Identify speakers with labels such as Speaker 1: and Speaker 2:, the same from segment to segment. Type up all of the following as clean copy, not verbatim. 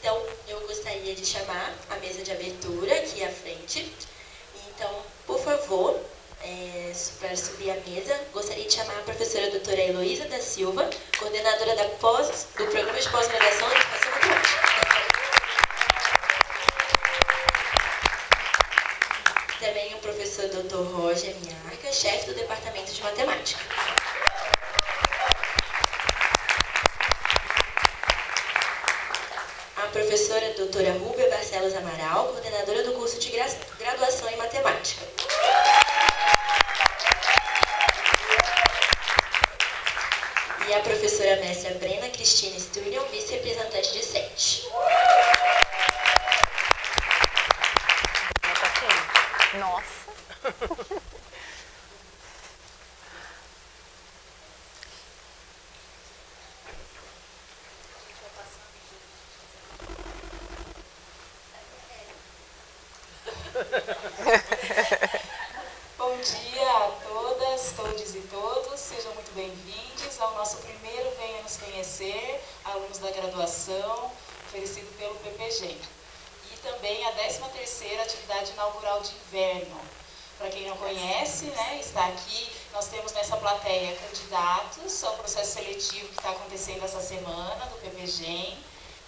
Speaker 1: Então, eu gostaria de chamar a mesa de abertura aqui à frente. Então, por favor, para subir a mesa, gostaria de chamar a professora doutora Heloísa da Silva, coordenadora do Programa de Pós-Graduação em Educação Matemática. Também o professor Dr. Roger Miarca, chefe do Departamento de Matemática. A professora doutora Rúbia Barcelos Amaral, coordenadora do curso de graduação em Matemática. E a professora mestra Brena Cristina Sturion, vice-representante de SET.
Speaker 2: Nossa!
Speaker 3: Bom dia a todas, todos e todos, sejam muito bem-vindos ao nosso primeiro Venha Nos Conhecer, alunos da graduação, oferecido pelo PPG. E também a 13ª atividade inaugural de inverno. Para quem não conhece, né, está aqui, nós temos nessa plateia candidatos ao processo seletivo que está acontecendo essa semana do PPG,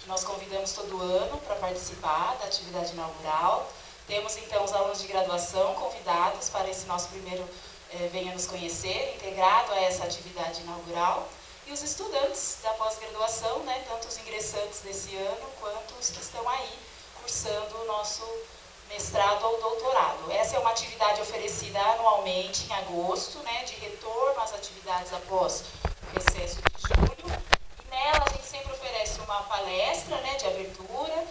Speaker 3: que nós convidamos todo ano para participar da atividade inaugural. Temos então os alunos de graduação convidados para esse nosso primeiro Venha Nos Conhecer, integrado a essa atividade inaugural, e os estudantes da pós-graduação, né, tanto os ingressantes desse ano quanto os que estão aí cursando o nosso mestrado ou doutorado. Essa é uma atividade oferecida anualmente em agosto, né, de retorno às atividades após o recesso de julho, e nela a gente sempre oferece uma palestra, né, de abertura.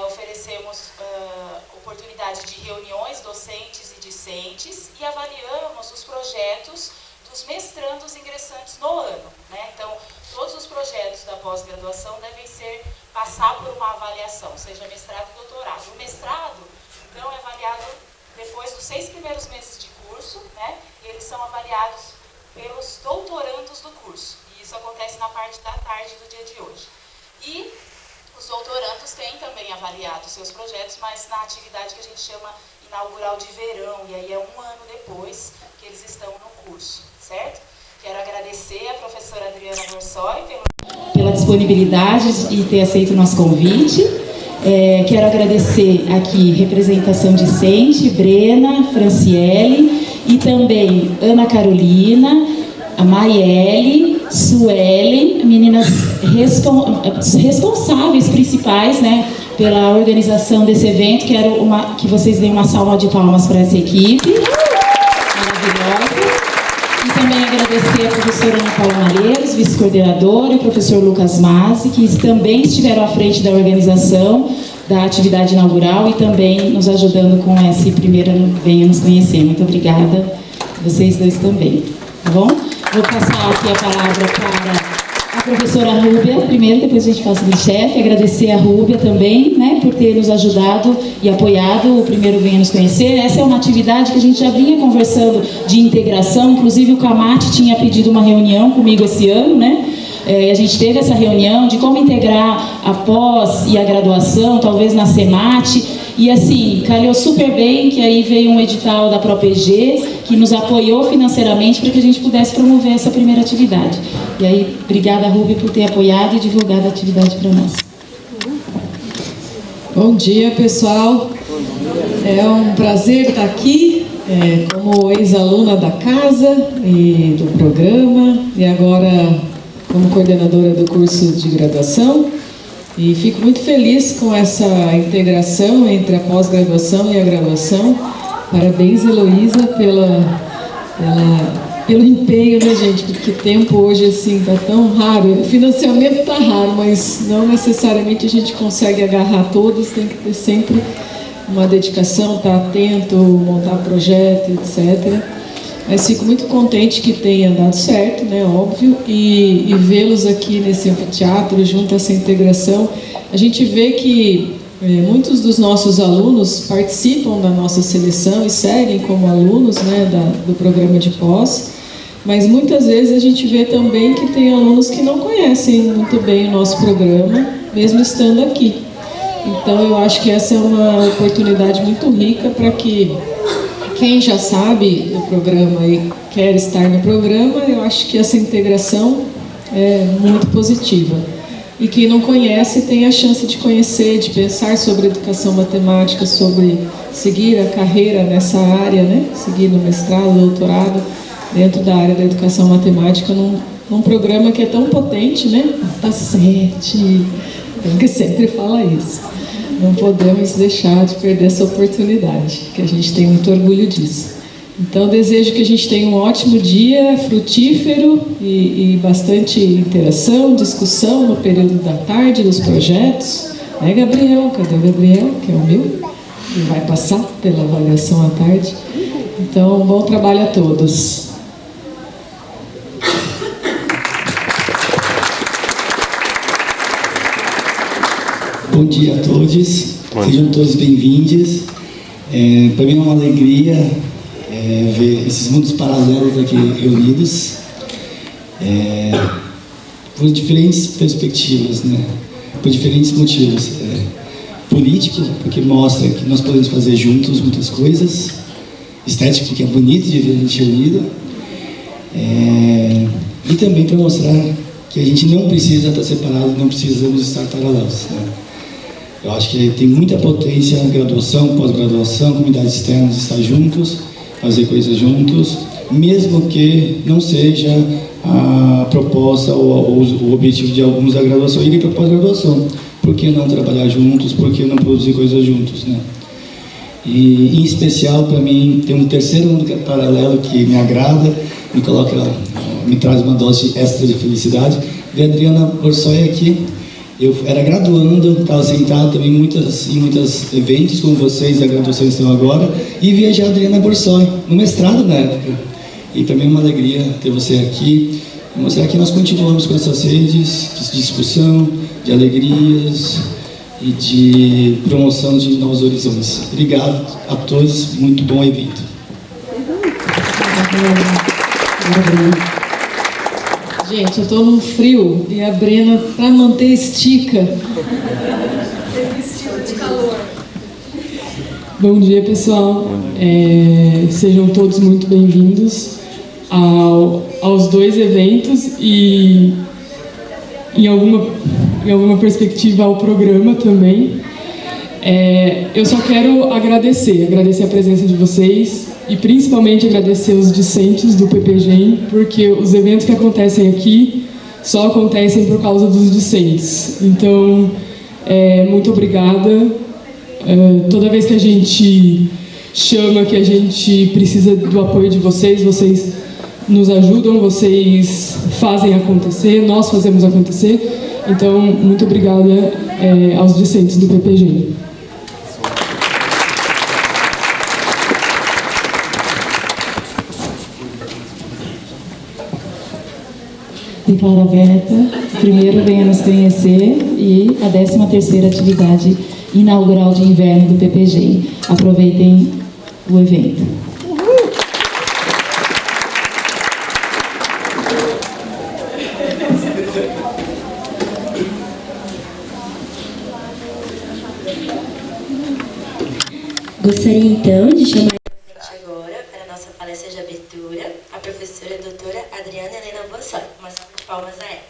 Speaker 3: Oferecemos oportunidade de reuniões docentes e discentes e avaliamos os projetos dos mestrandos ingressantes no ano, né? Então, todos os projetos da pós-graduação devem passar por uma avaliação, seja mestrado e doutorado. O mestrado, então, é avaliado depois dos 6 primeiros meses de curso, né? E eles são avaliados pelos doutorandos do curso. E isso acontece na parte da tarde do dia de hoje. E os doutorandos têm também avaliado seus projetos, mas na atividade que a gente chama inaugural de verão, e aí é um ano depois que eles estão no curso, certo? Quero agradecer a professora Adriana Borsoi pela disponibilidade e ter aceito o nosso convite. Quero agradecer aqui representação discente, Brena, Franciele e também Ana Carolina, a Marielle, Suelen, meninas responsáveis principais, né, pela organização desse evento. Quero que vocês deem uma salva de palmas para essa equipe maravilhosa. E também agradecer a professora Ana Paula Malheiros, vice-coordenadora, e o professor Lucas Mazzi, que também estiveram à frente da organização da atividade inaugural e também nos ajudando com esse primeiro Venha Nos Conhecer. Muito obrigada a vocês dois também, tá bom? Vou passar aqui a palavra para a professora Rúbia, primeiro, depois a gente passa do chefe. Agradecer a Rúbia também, né, por ter nos ajudado e apoiado o primeiro Venha Nos Conhecer. Essa é uma atividade que a gente já vinha conversando de integração, inclusive o Camate tinha pedido uma reunião comigo esse ano, né? A gente teve essa reunião de como integrar a pós e a graduação, talvez na SEMAT. E assim, calhou super bem que aí veio um edital da ProPG que nos apoiou financeiramente para que a gente pudesse promover essa primeira atividade. E aí, obrigada, Rúbia, por ter apoiado e divulgado a atividade para nós.
Speaker 4: Bom dia, pessoal. É um prazer estar aqui como ex-aluna da casa e do programa e agora como coordenadora do curso de graduação. E fico muito feliz com essa integração entre a pós-graduação e a graduação. Parabéns, Heloísa, pelo empenho, né, gente? Porque tempo hoje, assim, tá tão raro. O financiamento tá raro, mas não necessariamente a gente consegue agarrar todos. Tem que ter sempre uma dedicação, estar atento, montar projeto, etc. Mas fico muito contente que tenha dado certo, né, óbvio, e vê-los aqui nesse anfiteatro, junto a essa integração. A gente vê que muitos dos nossos alunos participam da nossa seleção e seguem como alunos, né, do programa de pós, mas muitas vezes a gente vê também que tem alunos que não conhecem muito bem o nosso programa mesmo estando aqui. Então, eu acho que essa é uma oportunidade muito rica para que quem já sabe do programa e quer estar no programa, eu acho que essa integração é muito positiva. E quem não conhece tem a chance de conhecer, de pensar sobre educação matemática, sobre seguir a carreira nessa área, né? Seguir no mestrado, doutorado, dentro da área da educação matemática, num programa que é tão potente, né? Tá 7, tem que sempre falar isso. Não podemos deixar de perder essa oportunidade, que a gente tem muito orgulho disso. Então, desejo que a gente tenha um ótimo dia, frutífero e bastante interação, discussão no período da tarde dos projetos. Né, Gabriel? Cadê o Gabriel, que é o meu? Ele vai passar pela avaliação à tarde. Então, bom trabalho a todos.
Speaker 2: Bom dia a todos, sejam todos bem-vindos. Para mim é uma alegria ver esses mundos paralelos aqui reunidos, por diferentes perspectivas, né? Por diferentes motivos. Político, porque mostra que nós podemos fazer juntos muitas coisas. Estético, porque é bonito de ver a gente reunido. E também para mostrar que a gente não precisa estar separado, não precisamos estar paralelos, né? Eu acho que tem muita potência, graduação, pós-graduação, comunidades externas, estar juntos, fazer coisas juntos, mesmo que não seja a proposta ou o objetivo de alguns da graduação irem para a pós-graduação. Por que não trabalhar juntos? Por que não produzir coisas juntos, né? E, em especial, para mim, tem um terceiro mundo paralelo que me agrada, me traz uma dose extra de felicidade. Ver a Adriana Borsoi aqui. Eu era graduando, estava sentado também em muitos eventos como vocês, a graduação estão agora, e viajei a Adriana Borsoi, no mestrado na época. E também é uma alegria ter você aqui, e mostrar que nós continuamos com essas redes de discussão, de alegrias e de promoção de novos horizontes. Obrigado a todos, muito bom evento.
Speaker 4: Gente, eu estou num frio e a Brena, para manter, estica.
Speaker 5: Bom dia, pessoal. Sejam todos muito bem-vindos aos dois eventos e, em alguma perspectiva, ao programa também. Eu só quero agradecer a presença de vocês e principalmente agradecer os discentes do PPGEM, porque os eventos que acontecem aqui só acontecem por causa dos discentes. Então, muito obrigada. Toda vez que a gente chama, que a gente precisa do apoio de vocês, vocês nos ajudam, vocês fazem acontecer, nós fazemos acontecer. Então, muito obrigada aos discentes do PPGEM.
Speaker 6: Declaro aberta, primeiro venha nos conhecer e a 13ª atividade inaugural de inverno do PPGEM. Aproveitem o evento.
Speaker 1: Gostaria então de chamar agora para a nossa palestra de abertura a professora doutora Adriana Helena Borsoi. Uma salva de palmas a ela.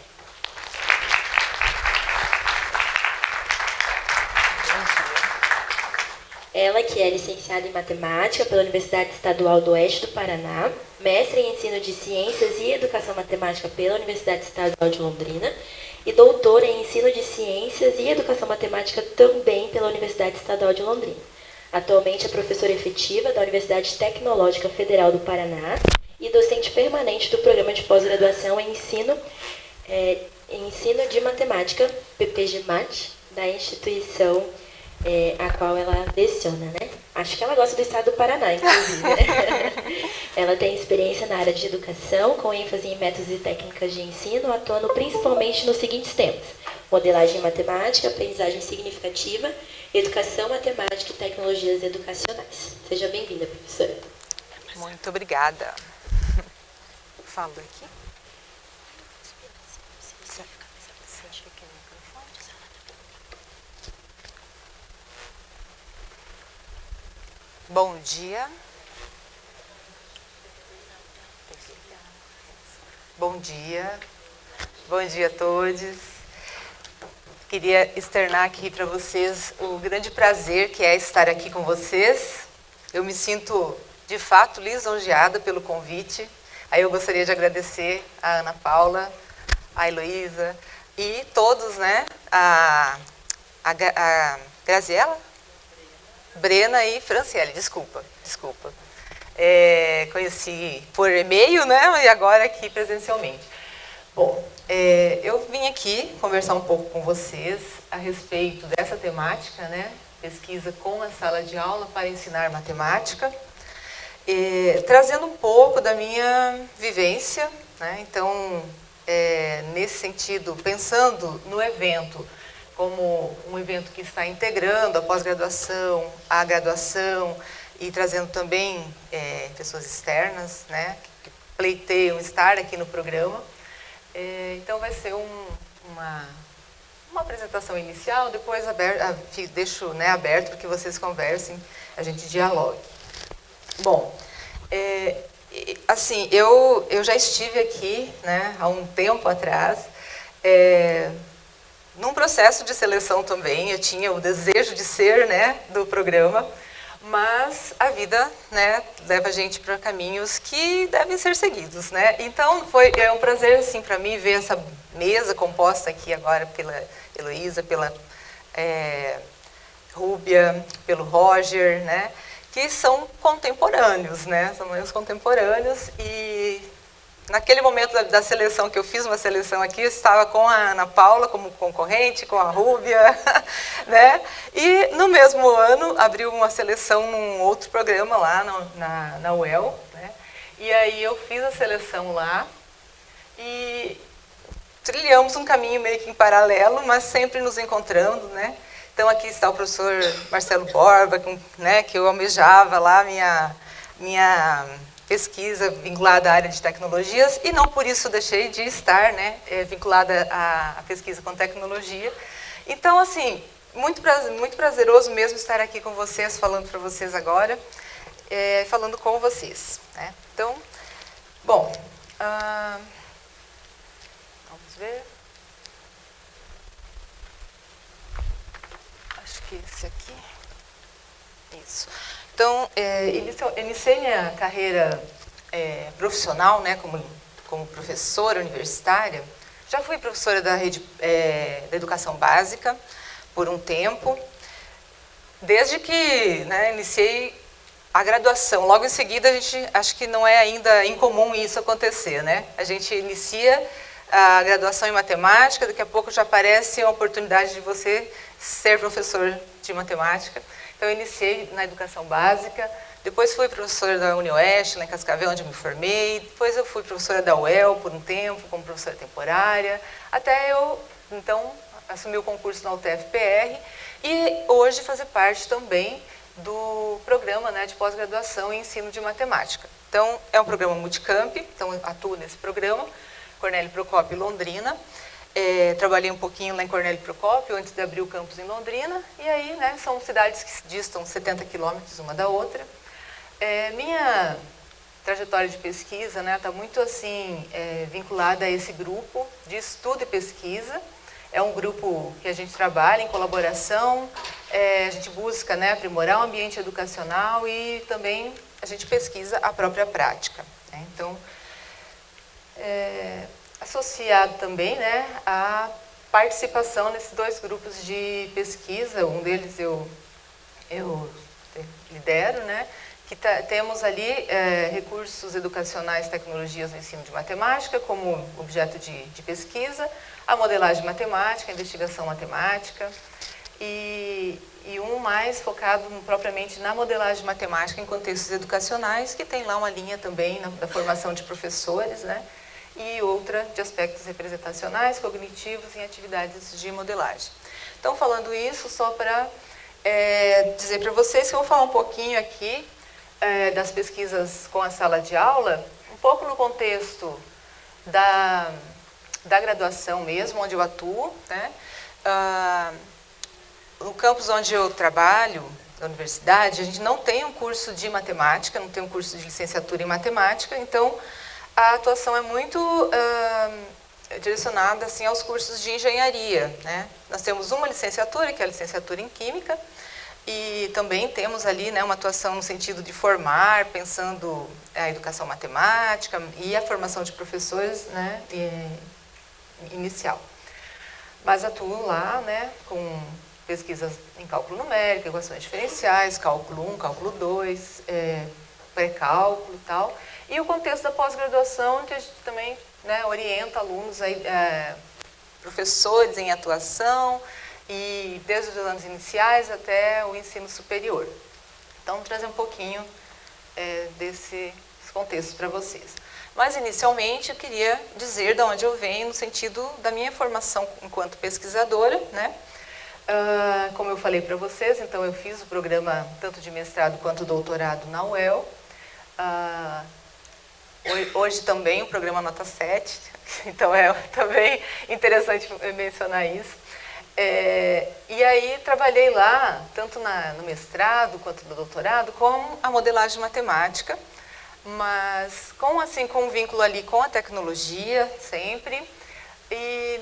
Speaker 1: Ela que é licenciada em Matemática pela Universidade Estadual do Oeste do Paraná, mestre em Ensino de Ciências e Educação Matemática pela Universidade Estadual de Londrina e doutora em Ensino de Ciências e Educação Matemática também pela Universidade Estadual de Londrina. Atualmente é professora efetiva da Universidade Tecnológica Federal do Paraná e docente permanente do Programa de Pós-Graduação em Ensino de Matemática, PPG-MAT, da instituição a qual ela leciona, né? Acho que ela gosta do estado do Paraná, inclusive. Né? Ela tem experiência na área de educação, com ênfase em métodos e técnicas de ensino, atuando principalmente nos seguintes temas: modelagem matemática, aprendizagem significativa, educação matemática e tecnologias educacionais. Seja bem-vinda, professora.
Speaker 7: Muito obrigada. Falo aqui. Bom dia. Bom dia. Bom dia a todos. Queria externar aqui para vocês o grande prazer que é estar aqui com vocês. Eu me sinto, de fato, lisonjeada pelo convite. Aí eu gostaria de agradecer a Ana Paula, a Heloísa e todos, né? A Graziela, Brena e Franciele, desculpa. Conheci por e-mail, né? E agora aqui presencialmente. Bom, eu vim aqui conversar um pouco com vocês a respeito dessa temática, né? Pesquisa com a sala de aula para ensinar matemática, trazendo um pouco da minha vivência, né? Então, nesse sentido, pensando no evento como um evento que está integrando a pós-graduação, a graduação e trazendo também pessoas externas, né, que pleiteiam estar aqui no programa. Então vai ser uma apresentação inicial, depois deixo, né, aberto para que vocês conversem, a gente dialogue. Bom, assim, eu já estive aqui, né, há um tempo atrás, num processo de seleção também. Eu tinha o desejo de ser, né, do programa, mas a vida, né, leva a gente para caminhos que devem ser seguidos, né? Então é um prazer assim para mim ver essa mesa composta aqui agora pela Heloísa, pela Rúbia, pelo Roger, né, que são contemporâneos, né? São meus contemporâneos. E naquele momento da seleção, que eu fiz uma seleção aqui, eu estava com a Ana Paula como concorrente, com a Rúbia, né? E no mesmo ano abriu uma seleção num outro programa lá na UEL, né? E aí eu fiz a seleção lá e trilhamos um caminho meio que em paralelo, mas sempre nos encontrando, né? Então aqui está o professor Marcelo Borba, né, que eu almejava lá minha pesquisa vinculada à área de tecnologias, e não por isso deixei de estar, né, vinculada à pesquisa com tecnologia. Então, assim, muito prazeroso mesmo estar aqui com vocês, falando para vocês agora, falando com vocês, né? Então, bom, vamos ver. Acho que esse aqui. Isso. Então, iniciei minha carreira profissional, né, como professora universitária. Já fui professora da rede da educação básica por um tempo, desde que, né, iniciei a graduação. Logo em seguida, acho que não é ainda incomum isso acontecer, né? A gente inicia a graduação em matemática, daqui a pouco já aparece a oportunidade de você ser professor de matemática. Então, eu iniciei na educação básica, depois fui professora da UniOeste, lá em Cascavel, onde eu me formei, depois eu fui professora da UEL por um tempo, como professora temporária, até eu, então, assumi o concurso na UTF-PR e hoje fazer parte também do programa, né, de pós-graduação em ensino de matemática. Então, é um programa multicamp, então eu atuo nesse programa, Cornélio Procópio, Londrina. Trabalhei um pouquinho lá em Cornélio Procópio, antes de abrir o campus em Londrina, e aí, né, são cidades que distam 70 quilômetros uma da outra. Minha trajetória de pesquisa, né, está muito assim vinculada a esse grupo de estudo e pesquisa. É um grupo que a gente trabalha em colaboração, a gente busca, né, aprimorar o ambiente educacional e também a gente pesquisa a própria prática, né? Então, associado também, né, a participação nesses dois grupos de pesquisa. Um deles eu lidero, né, que temos ali recursos educacionais, tecnologias no ensino de matemática como objeto de pesquisa, a modelagem matemática, a investigação matemática e um mais focado propriamente na modelagem matemática em contextos educacionais, que tem lá uma linha também da formação de professores, né, e outra de aspectos representacionais, cognitivos em atividades de modelagem. Então, falando isso, só para dizer para vocês que eu vou falar um pouquinho aqui das pesquisas com a sala de aula, um pouco no contexto da graduação mesmo, onde eu atuo, né? No campus onde eu trabalho, da universidade, a gente não tem um curso de matemática, não tem um curso de licenciatura em matemática, então a atuação é muito direcionada assim, aos cursos de engenharia, né? Nós temos uma licenciatura, que é a licenciatura em Química, e também temos ali, né, uma atuação no sentido de formar, pensando a educação matemática e a formação de professores, né, inicial. Mas atuo lá, né, com pesquisas em cálculo numérico, equações diferenciais, cálculo 1, cálculo 2, pré-cálculo e tal. E o contexto da pós-graduação, que a gente também, né, orienta alunos, aí, professores em atuação, e desde os anos iniciais até o ensino superior. Então, vou trazer um pouquinho desses contextos para vocês. Mas, inicialmente, eu queria dizer de onde eu venho, no sentido da minha formação enquanto pesquisadora, né? Como eu falei para vocês, então, eu fiz o programa tanto de mestrado quanto doutorado na UEL. Hoje também o programa Nota 7, então é também interessante mencionar isso. E aí trabalhei lá, tanto no mestrado quanto no doutorado, com a modelagem matemática, mas com um vínculo ali com a tecnologia, sempre. E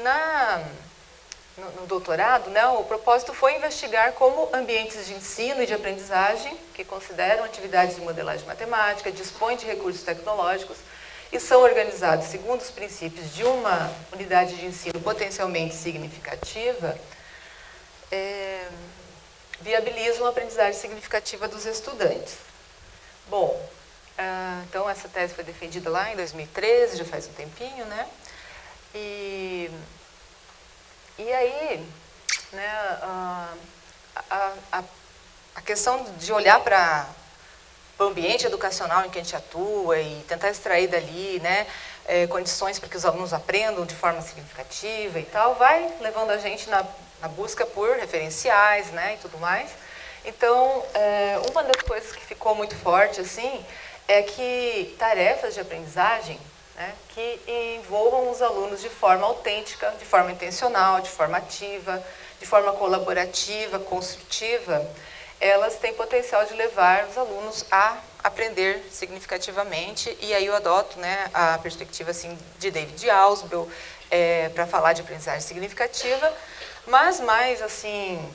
Speaker 7: no doutorado, né, o propósito foi investigar como ambientes de ensino e de aprendizagem, que consideram atividades de modelagem matemática, dispõem de recursos tecnológicos e são organizados segundo os princípios de uma unidade de ensino potencialmente significativa, viabilizam a aprendizagem significativa dos estudantes. Bom, então essa tese foi defendida lá em 2013, já faz um tempinho, né? E aí, né, a questão de olhar para o ambiente educacional em que a gente atua e tentar extrair dali, né, condições para que os alunos aprendam de forma significativa e tal, vai levando a gente na busca por referenciais, né, e tudo mais. Então, uma das coisas que ficou muito forte, assim, é que tarefas de aprendizagem, né, que envolvam os alunos de forma autêntica, de forma intencional, de forma ativa, de forma colaborativa, construtiva, elas têm potencial de levar os alunos a aprender significativamente, e aí eu adoto, né, a perspectiva assim, de David Ausubel para falar de aprendizagem significativa, mas mais assim,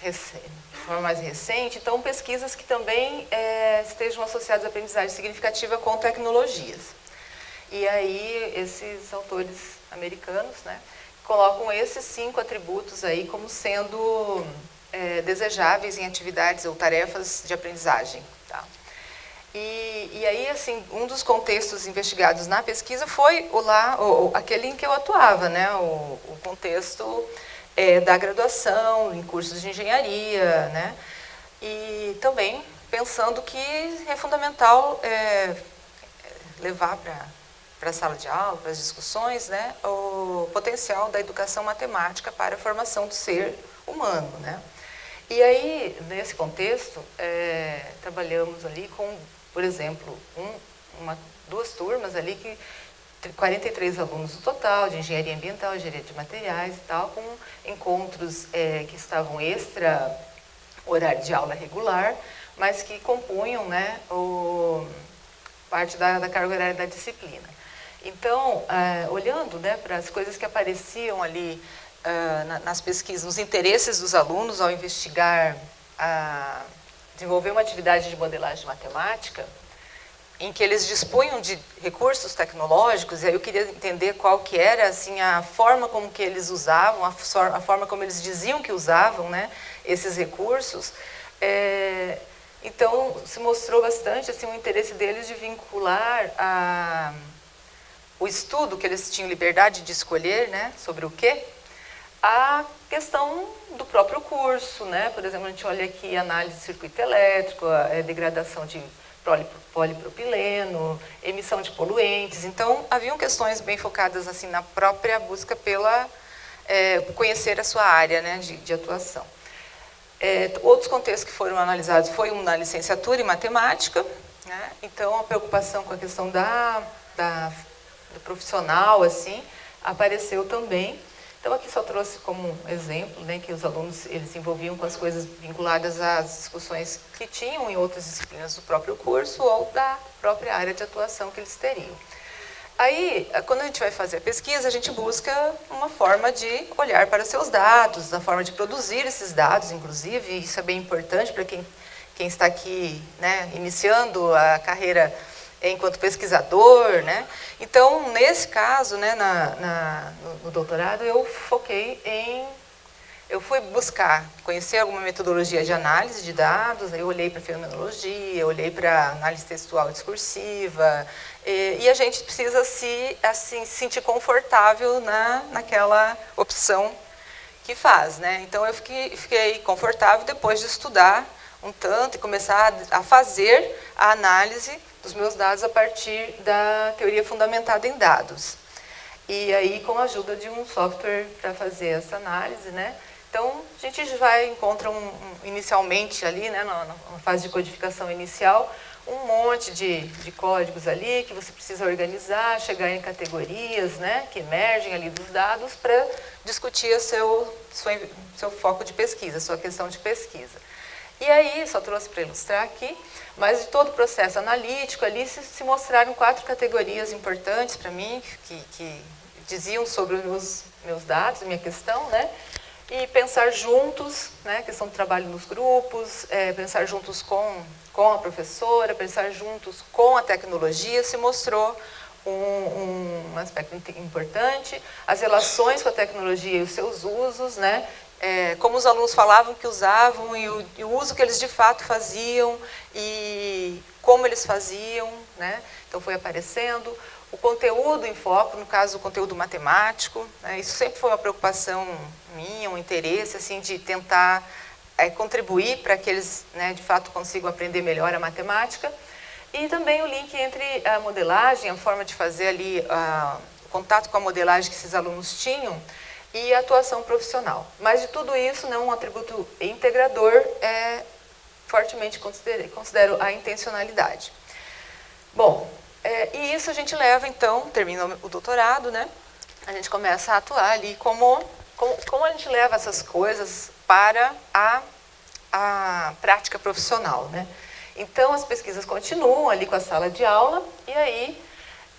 Speaker 7: de forma mais recente, então pesquisas que também estejam associadas à aprendizagem significativa com tecnologias. E aí, esses autores americanos, né, colocam esses 5 atributos aí como sendo desejáveis em atividades ou tarefas de aprendizagem. Tá? E aí, assim, um dos contextos investigados na pesquisa foi aquele em que eu atuava, né, o contexto da graduação, em cursos de engenharia, né, e também pensando que é fundamental levar para a sala de aula, para as discussões, né, o potencial da educação matemática para a formação do ser humano, né. E aí, nesse contexto, trabalhamos ali com, por exemplo, 2 turmas ali, 43 alunos no total, de engenharia ambiental, engenharia de materiais e tal, com encontros que estavam extra horário de aula regular, mas que compunham, né, parte da carga horária da disciplina. Então, olhando, né, para as coisas que apareciam ali nas pesquisas, nos interesses dos alunos ao investigar, desenvolver uma atividade de modelagem matemática, em que eles dispunham de recursos tecnológicos, e aí eu queria entender qual que era assim, a forma como que eles usavam, a forma como eles diziam que usavam, né, esses recursos. Então, se mostrou bastante assim, o interesse deles de vincular o estudo, que eles tinham liberdade de escolher, né, sobre o quê, a questão do próprio curso, né? Por exemplo, a gente olha aqui análise de circuito elétrico, a degradação de polipropileno, emissão de poluentes. Então, haviam questões bem focadas assim, na própria busca pela conhecer a sua área, né, de atuação. Outros contextos que foram analisados foi na licenciatura em matemática, né? Então, a preocupação com a questão do profissional assim, apareceu também. Então, aqui só trouxe como exemplo, né, que os alunos eles se envolviam com as coisas vinculadas às discussões que tinham em outras disciplinas do próprio curso ou da própria área de atuação que eles teriam. Aí, quando a gente vai fazer a pesquisa, a gente busca uma forma de olhar para seus dados, da forma de produzir esses dados, inclusive, e isso é bem importante para quem está aqui, né, iniciando a carreira enquanto pesquisador, né? Então, nesse caso, né, no doutorado, eu fui buscar conhecer alguma metodologia de análise de dados, eu olhei para fenomenologia, eu olhei para análise textual discursiva, e a gente precisa se sentir confortável naquela opção que faz, né? Então, eu fiquei confortável depois de estudar um tanto e começar a fazer a análise dos meus dados a partir da teoria fundamentada em dados. E aí, com a ajuda de um software para fazer essa análise, né? Então, a gente encontra inicialmente ali, né, na fase de codificação inicial, um monte de códigos ali que você precisa organizar, chegar em categorias, né, que emergem ali dos dados para discutir seu foco de pesquisa, sua questão de pesquisa. E aí, só trouxe para ilustrar aqui, mas de todo o processo analítico ali se mostraram 4 categorias importantes para mim, que diziam sobre os meus dados, a minha questão, né? E pensar juntos, né? Questão do trabalho nos grupos, pensar juntos com a professora, pensar juntos com a tecnologia, se mostrou um aspecto importante. As relações com a tecnologia e os seus usos, né? Como os alunos falavam que usavam e o uso que eles de fato faziam e como eles faziam, né? Então foi aparecendo. O conteúdo em foco, no caso o conteúdo matemático, né? Isso sempre foi uma preocupação minha, um interesse assim, de tentar contribuir para que eles, né, de fato consigam aprender melhor a matemática. E também o link entre a modelagem, a forma de fazer ali o contato com a modelagem que esses alunos tinham, e a atuação profissional. Mas de tudo isso, né, um atributo integrador fortemente considero a intencionalidade. Bom, e isso a gente leva, então, termina o doutorado, né? A gente começa a atuar ali como a gente leva essas coisas para a prática profissional, né? Então, as pesquisas continuam ali com a sala de aula, e aí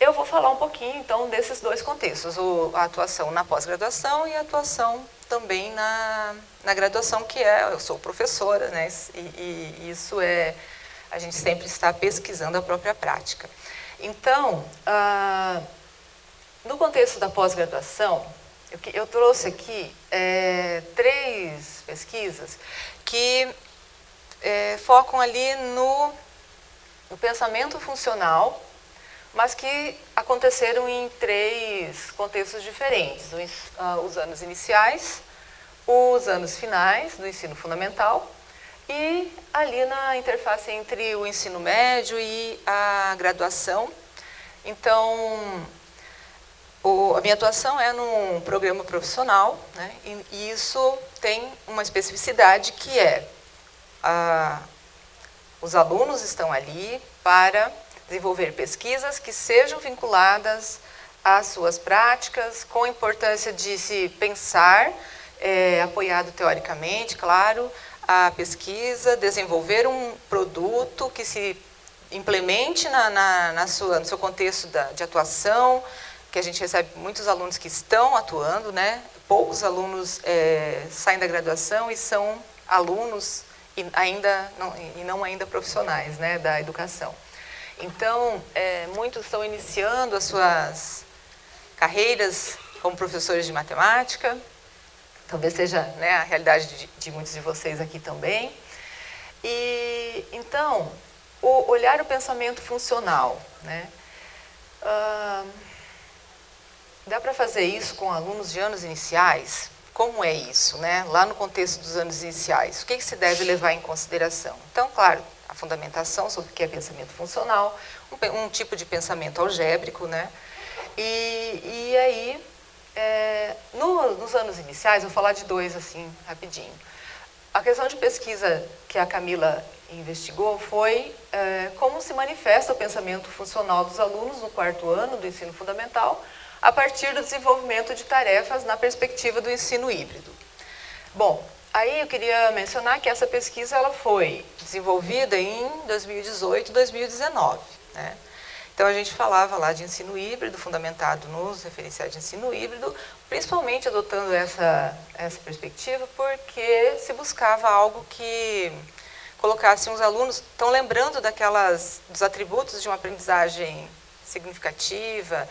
Speaker 7: eu vou falar um pouquinho, então, desses dois contextos, a atuação na pós-graduação e a atuação também na graduação, que eu sou professora, né? E isso a gente sempre está pesquisando a própria prática. Então, no contexto da pós-graduação, eu trouxe aqui 3 pesquisas que focam ali no pensamento funcional, mas que aconteceram em 3 contextos diferentes: os anos iniciais, os anos finais do ensino fundamental e ali na interface entre o ensino médio e a graduação. Então, a minha atuação é num programa profissional, né? E isso tem uma especificidade que os alunos estão ali para desenvolver pesquisas que sejam vinculadas às suas práticas, com a importância de se pensar, apoiado teoricamente, claro, a pesquisa, desenvolver um produto que se implemente no seu contexto de atuação, que a gente recebe muitos alunos que estão atuando, né? Poucos alunos saem da graduação e são alunos e não ainda profissionais, né, da educação. Então, muitos estão iniciando as suas carreiras como professores de matemática, talvez seja, né, a realidade de muitos de vocês aqui também. E, então, olhar o pensamento funcional, né? Dá para fazer isso com alunos de anos iniciais? Como é isso, né? Lá no contexto dos anos iniciais, o que se deve levar em consideração? Então, claro, a fundamentação sobre o que é pensamento funcional, um tipo de pensamento algébrico, né? E aí, nos anos iniciais, vou falar de 2 assim, rapidinho. A questão de pesquisa que a Camila investigou foi como se manifesta o pensamento funcional dos alunos no 4º ano do ensino fundamental a partir do desenvolvimento de tarefas na perspectiva do ensino híbrido. Bom, aí eu queria mencionar que essa pesquisa ela foi desenvolvida em 2018 e 2019, né? Então, a gente falava lá de ensino híbrido, fundamentado nos referenciais de ensino híbrido, principalmente adotando essa perspectiva, porque se buscava algo que colocasse os alunos, estão lembrando dos atributos de uma aprendizagem significativa,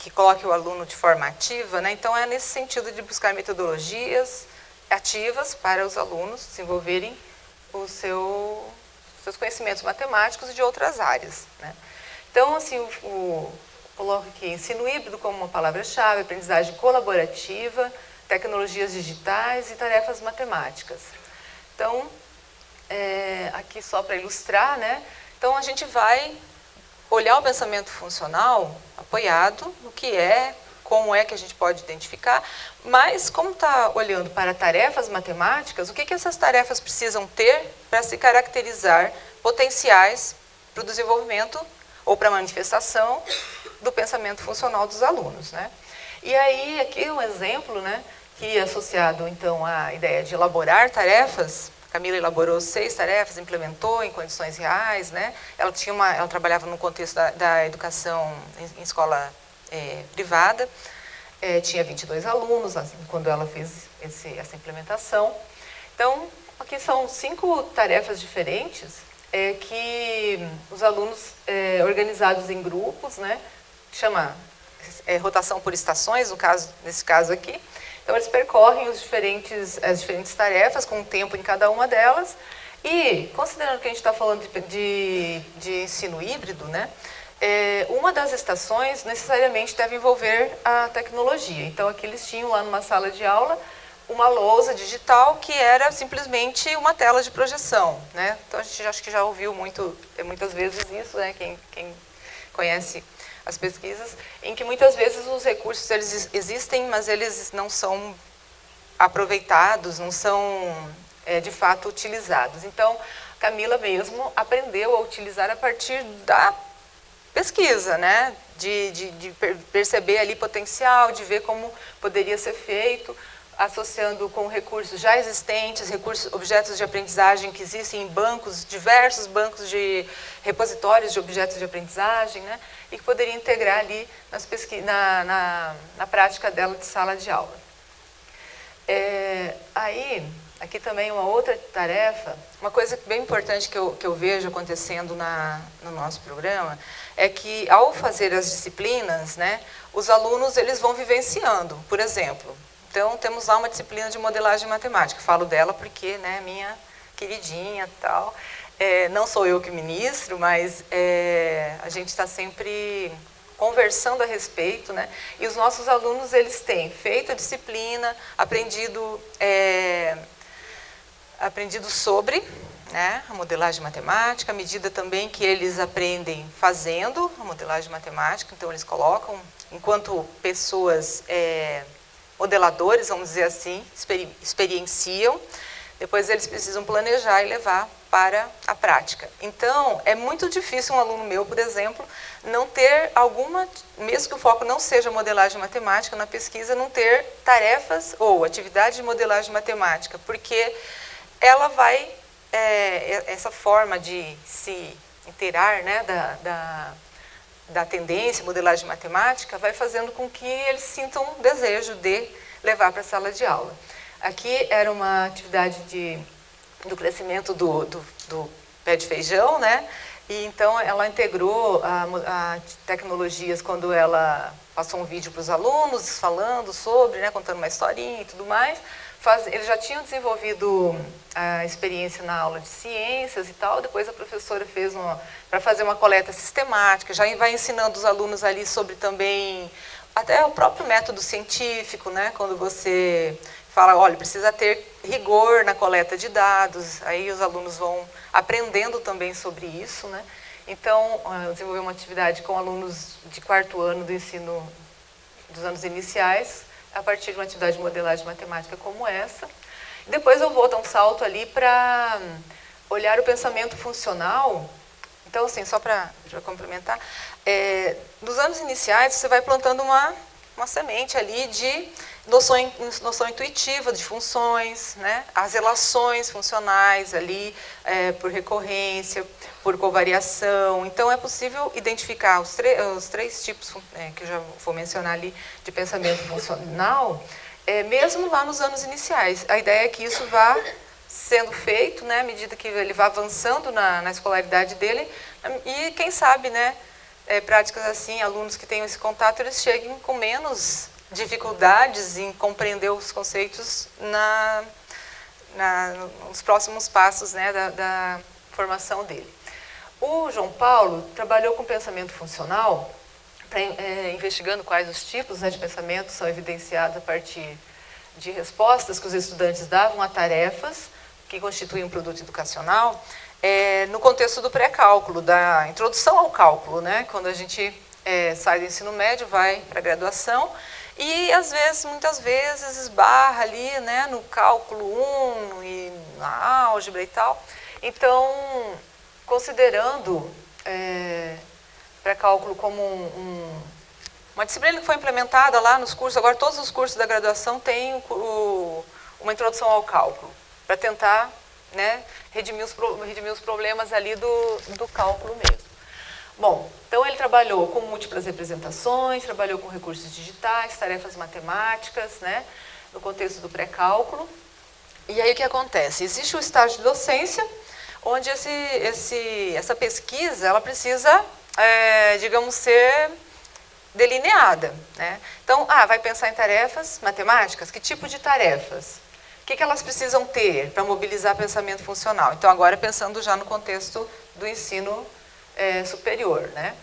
Speaker 7: que coloque o aluno de forma ativa, né? Então, é nesse sentido de buscar metodologias ativas para os alunos desenvolverem os seus conhecimentos matemáticos e de outras áreas, né? Então, assim, coloco aqui ensino híbrido como uma palavra-chave, aprendizagem colaborativa, tecnologias digitais e tarefas matemáticas. Então, aqui só para ilustrar, né? Então, a gente vai olhar o pensamento funcional apoiado no que como é que a gente pode identificar, mas como está olhando para tarefas matemáticas, o que essas tarefas precisam ter para se caracterizar potenciais para o desenvolvimento ou para a manifestação do pensamento funcional dos alunos, né? E aí, aqui um exemplo, né, que é associado, então, à ideia de elaborar tarefas. A Camila elaborou 6 tarefas, implementou em condições reais, né? Ela trabalhava no contexto da educação em escola privada, tinha 22 alunos quando ela fez essa implementação. Então, aqui são 5 tarefas diferentes que os alunos organizados em grupos, né, chama rotação por estações, nesse caso aqui. Então, eles percorrem as diferentes tarefas com um tempo em cada uma delas. E, considerando que a gente está falando de ensino híbrido, né, uma das estações necessariamente deve envolver a tecnologia. Então, aqui eles tinham lá numa sala de aula uma lousa digital que era simplesmente uma tela de projeção, né? Então, a gente acho que já ouviu muitas vezes isso, né? Quem conhece as pesquisas, em que muitas vezes os recursos eles existem, mas eles não são aproveitados, não são de fato utilizados. Então, Camila mesmo aprendeu a utilizar a partir da pesquisa, né? De perceber ali potencial, de ver como poderia ser feito, associando com recursos já existentes, objetos de aprendizagem que existem em diversos bancos de repositórios de objetos de aprendizagem, né? E que poderia integrar ali na prática dela de sala de aula. Aqui também uma outra tarefa, uma coisa bem importante que eu vejo acontecendo no nosso programa, é que ao fazer as disciplinas, né, os alunos eles vão vivenciando, por exemplo. Então, temos lá uma disciplina de modelagem matemática. Falo dela porque, né, minha queridinha e tal. Não sou eu que ministro, mas a gente está sempre conversando a respeito, né? E os nossos alunos, eles têm feito a disciplina, aprendido sobre, né, a modelagem matemática, à medida também que eles aprendem fazendo a modelagem matemática. Então, eles colocam, enquanto pessoas modeladores, vamos dizer assim, experienciam, depois eles precisam planejar e levar para a prática. Então, é muito difícil um aluno meu, por exemplo, não ter mesmo que o foco não seja modelagem matemática na pesquisa, não ter tarefas ou atividade de modelagem matemática, porque ela vai, essa forma de se inteirar, né, da tendência, modelagem matemática, vai fazendo com que eles sintam um desejo de levar para a sala de aula. Aqui era uma atividade do crescimento do pé de feijão, né? E então ela integrou a tecnologias quando ela passou um vídeo para os alunos falando sobre, né, contando uma historinha e tudo mais. Eles já tinham desenvolvido a experiência na aula de ciências e tal, depois a professora fez para fazer uma coleta sistemática, já vai ensinando os alunos ali sobre também, até o próprio método científico, né? Quando você fala, olha, precisa ter rigor na coleta de dados, aí os alunos vão aprendendo também sobre isso, né? Então, eu desenvolvi uma atividade com alunos de 4º ano do ensino dos anos iniciais, a partir de uma atividade de modelagem matemática como essa. Depois eu vou dar um salto ali para olhar o pensamento funcional Então, assim, só para complementar, nos anos iniciais você vai plantando uma semente ali de noção intuitiva de funções, né? As relações funcionais ali, por recorrência, por covariação. Então, é possível identificar os três tipos que eu já vou mencionar ali de pensamento funcional, mesmo lá nos anos iniciais. A ideia é que isso vá sendo feito, né, à medida que ele vai avançando na escolaridade dele, e quem sabe, né, práticas assim, alunos que tenham esse contato, eles cheguem com menos dificuldades em compreender os conceitos nos próximos passos, né, da formação dele. O João Paulo trabalhou com pensamento funcional, investigando quais os tipos, né, de pensamento são evidenciados a partir de respostas que os estudantes davam a tarefas que constituem um produto educacional, no contexto do pré-cálculo, da introdução ao cálculo, né? Quando a gente sai do ensino médio, vai para a graduação, e às vezes, muitas vezes, esbarra ali, né, no cálculo 1 e na álgebra e tal. Então, considerando pré-cálculo como uma disciplina que foi implementada lá nos cursos, agora todos os cursos da graduação têm uma introdução ao cálculo, para tentar, né, redimir os problemas ali do cálculo mesmo. Bom, então ele trabalhou com múltiplas representações, trabalhou com recursos digitais, tarefas matemáticas, né, no contexto do pré-cálculo. E aí o que acontece? Existe o estágio de docência, onde essa pesquisa ela precisa, digamos, ser delineada, né? Então, vai pensar em tarefas matemáticas? Que tipo de tarefas? O que elas precisam ter para mobilizar pensamento funcional? Então, agora pensando já no contexto do ensino superior, né?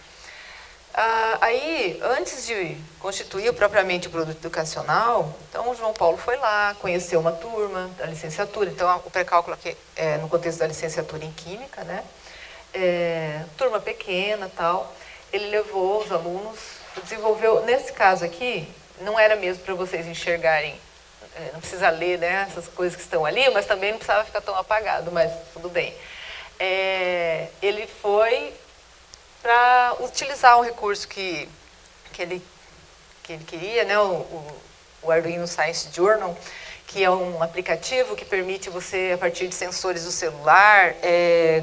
Speaker 7: Aí, antes de constituir propriamente o produto educacional, então o João Paulo foi lá, conheceu uma turma da licenciatura, então o pré-cálculo aqui no contexto da licenciatura em Química, né? Turma pequena, tal. Ele levou os alunos, desenvolveu, nesse caso aqui, não era mesmo para vocês enxergarem, não precisa ler, né, essas coisas que estão ali, mas também não precisava ficar tão apagado, mas tudo bem. Ele foi para utilizar um recurso que ele queria, né, o Arduino Science Journal, que é um aplicativo que permite você, a partir de sensores do celular,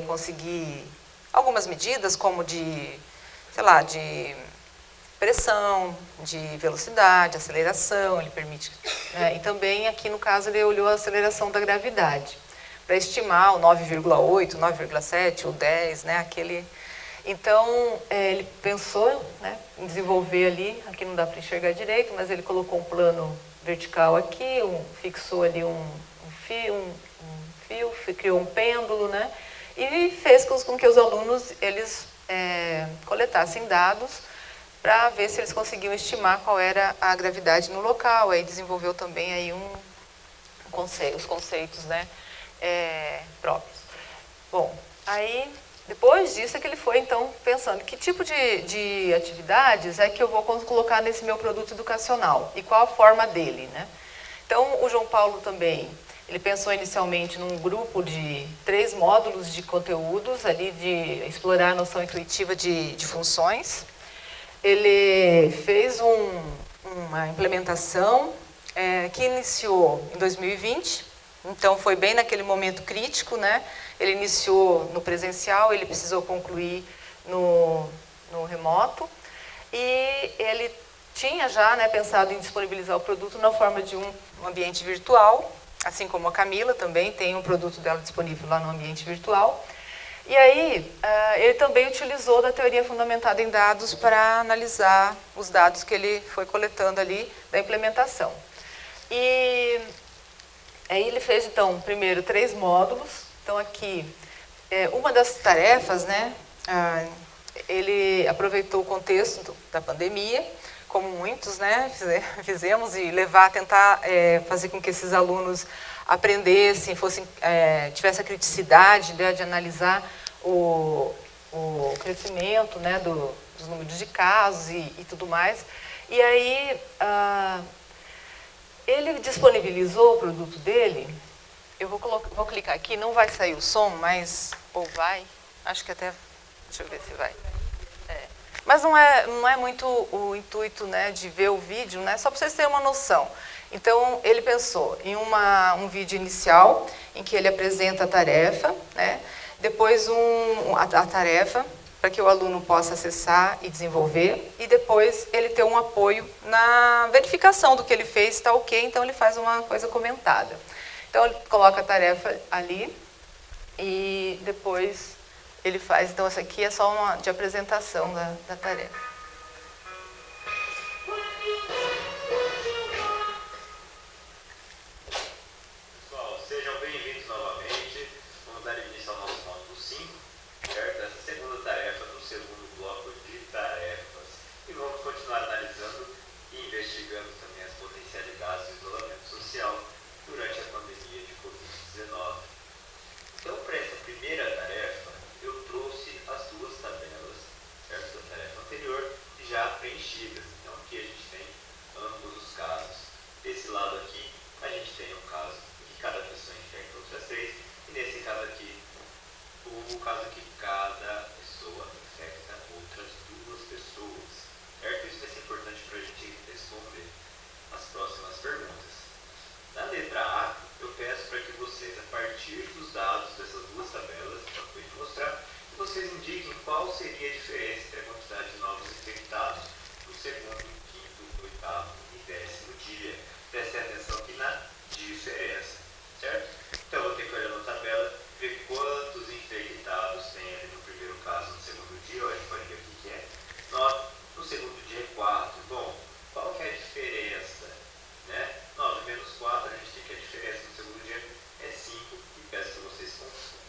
Speaker 7: conseguir algumas medidas, como de pressão, de velocidade, aceleração, ele permite. E também, aqui no caso, ele olhou a aceleração da gravidade, para estimar o 9,8, 9,7, o 10, né, aquele... Então, ele pensou, né, em desenvolver ali, aqui não dá para enxergar direito, mas ele colocou um plano vertical aqui, fixou ali um fio, criou um pêndulo, né, e fez com que os alunos eles coletassem dados para ver se eles conseguiam estimar qual era a gravidade no local. Aí desenvolveu também aí os conceitos, né, próprios. Bom, aí depois disso é que ele foi então pensando que tipo de atividades é que eu vou colocar nesse meu produto educacional e qual a forma dele, né? Então o João Paulo também, ele pensou inicialmente num grupo de 3 módulos de conteúdos ali de explorar a noção intuitiva de funções. Ele fez uma implementação que iniciou em 2020, então foi bem naquele momento crítico, né? Ele iniciou no presencial, ele precisou concluir no remoto, e ele tinha já, né, pensado em disponibilizar o produto na forma de um ambiente virtual, assim como a Camila também tem um produto dela disponível lá no ambiente virtual. E aí, ele também utilizou da teoria fundamentada em dados para analisar os dados que ele foi coletando ali da implementação. E aí ele fez, então, primeiro 3 módulos. Então, aqui, uma das tarefas, né, ele aproveitou o contexto da pandemia, como muitos, né, fizemos, e tentar fazer com que esses alunos aprendessem, tivessem a criticidade, né, de analisar o crescimento, né, dos números de casos e tudo mais. E aí, ele disponibilizou o produto dele. Eu vou clicar aqui, não vai sair o som, mas... ou vai, acho que até Deixa eu ver se vai. Mas não é muito o intuito, né, de ver o vídeo, né, só para vocês terem uma noção. Então, ele pensou em um vídeo inicial, em que ele apresenta a tarefa, né, depois a tarefa, para que o aluno possa acessar e desenvolver, e depois ele ter um apoio na verificação do que ele fez, está ok, então ele faz uma coisa comentada. Então, ele coloca a tarefa ali, e depois ele faz. Então, essa aqui é só uma de apresentação da tarefa.
Speaker 8: Pessoal, sejam bem-vindos novamente. Vamos dar início ao nosso módulo 5, certo? Essa segunda tarefa do segundo bloco de tarefas. E vamos continuar analisando e investigando também as potencialidades do isolamento social durante a pandemia de Covid-19. Então, para essa primeira tarefa, eu trouxe as duas tabelas, certo? Da tarefa anterior, já preenchidas. Então, aqui a gente tem ambos os casos. Desse lado aqui, a gente tem um caso em que cada pessoa infecta outras 3, e nesse caso aqui, o caso que cada pessoa infecta outras 2 pessoas, certo? Isso vai ser importante para a gente responder as próximas perguntas. Na letra A, eu peço para que vocês, a partir dos dados dessas duas tabelas, que eu acabei de mostrar, vocês indiquem qual seria a diferença entre a quantidade de novos infectados no segundo, quinto, oitavo e 10º dia. Prestem atenção aqui na diferença, certo? Então, eu vou ter que olhar na tabela, ver quantos infectados tem ali no primeiro caso, no segundo dia. A gente pode ver o que é 9, no segundo dia é 4. Bom, qual que é a diferença? Né? 9 menos 4, a gente tem que a diferença no segundo dia é 5, e peço que vocês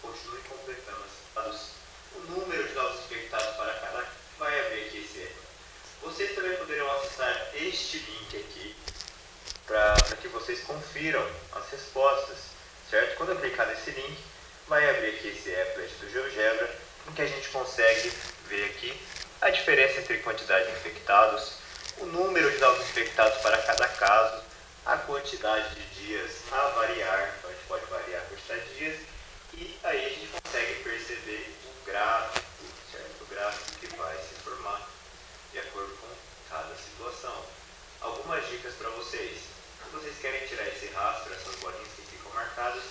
Speaker 8: continuem completando os dados. O número de novos infectados para cada vai abrir aqui esse erro. Vocês também poderão acessar este link aqui para que vocês confiram as respostas, certo? Quando eu clicar nesse link, vai abrir aqui esse applet do GeoGebra, em que a gente consegue ver aqui a diferença entre quantidade de infectados, o número de novos infectados para cada caso, a quantidade de dias a variar, então a gente pode variar a quantidade de dias, e aí a gente consegue perceber o gráfico, certo? O gráfico que vai se formar de acordo com cada situação. Algumas dicas para vocês. Se vocês querem tirar esse rastro, essas bolinhas que ficam marcadas,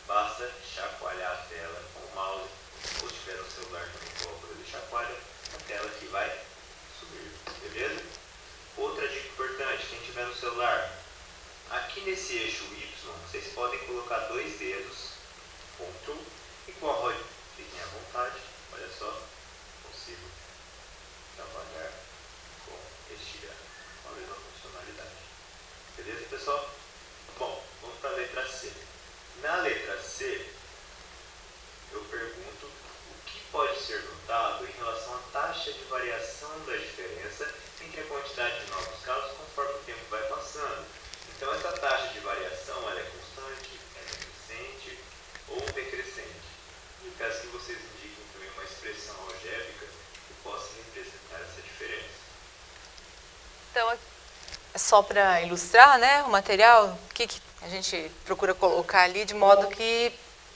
Speaker 8: basta chacoalhar a tela com o mouse, ou se tiver no celular também coloca ele chacoalha, a tela que vai subir, beleza? Outra dica importante, quem tiver no celular, aqui nesse eixo Y, vocês podem colocar 2 dedos, Ctrl, e com a rodinha, fiquem à vontade, olha só, consigo trabalhar com este gráfico, com a mesma funcionalidade. Beleza, pessoal? Bom, vamos para a letra C. Na letra C, eu pergunto o que pode ser notado em relação à taxa de variação da diferença entre a quantidade de novos casos conforme o tempo vai passando. Então, essa taxa de variação ela é constante, ela é crescente ou decrescente. E eu peço que vocês indiquem também uma expressão algébrica que possa representar essa diferença.
Speaker 7: Então, é só para ilustrar, né, o material, o que a gente procura colocar ali de modo que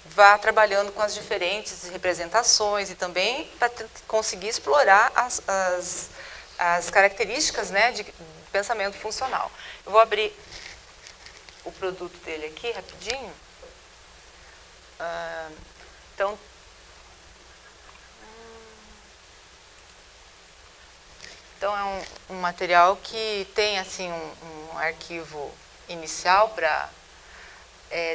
Speaker 7: vá trabalhando com as diferentes representações e também para conseguir explorar as características, né, de pensamento funcional. Eu vou abrir o produto dele aqui rapidinho. Então é um material que tem assim um arquivo inicial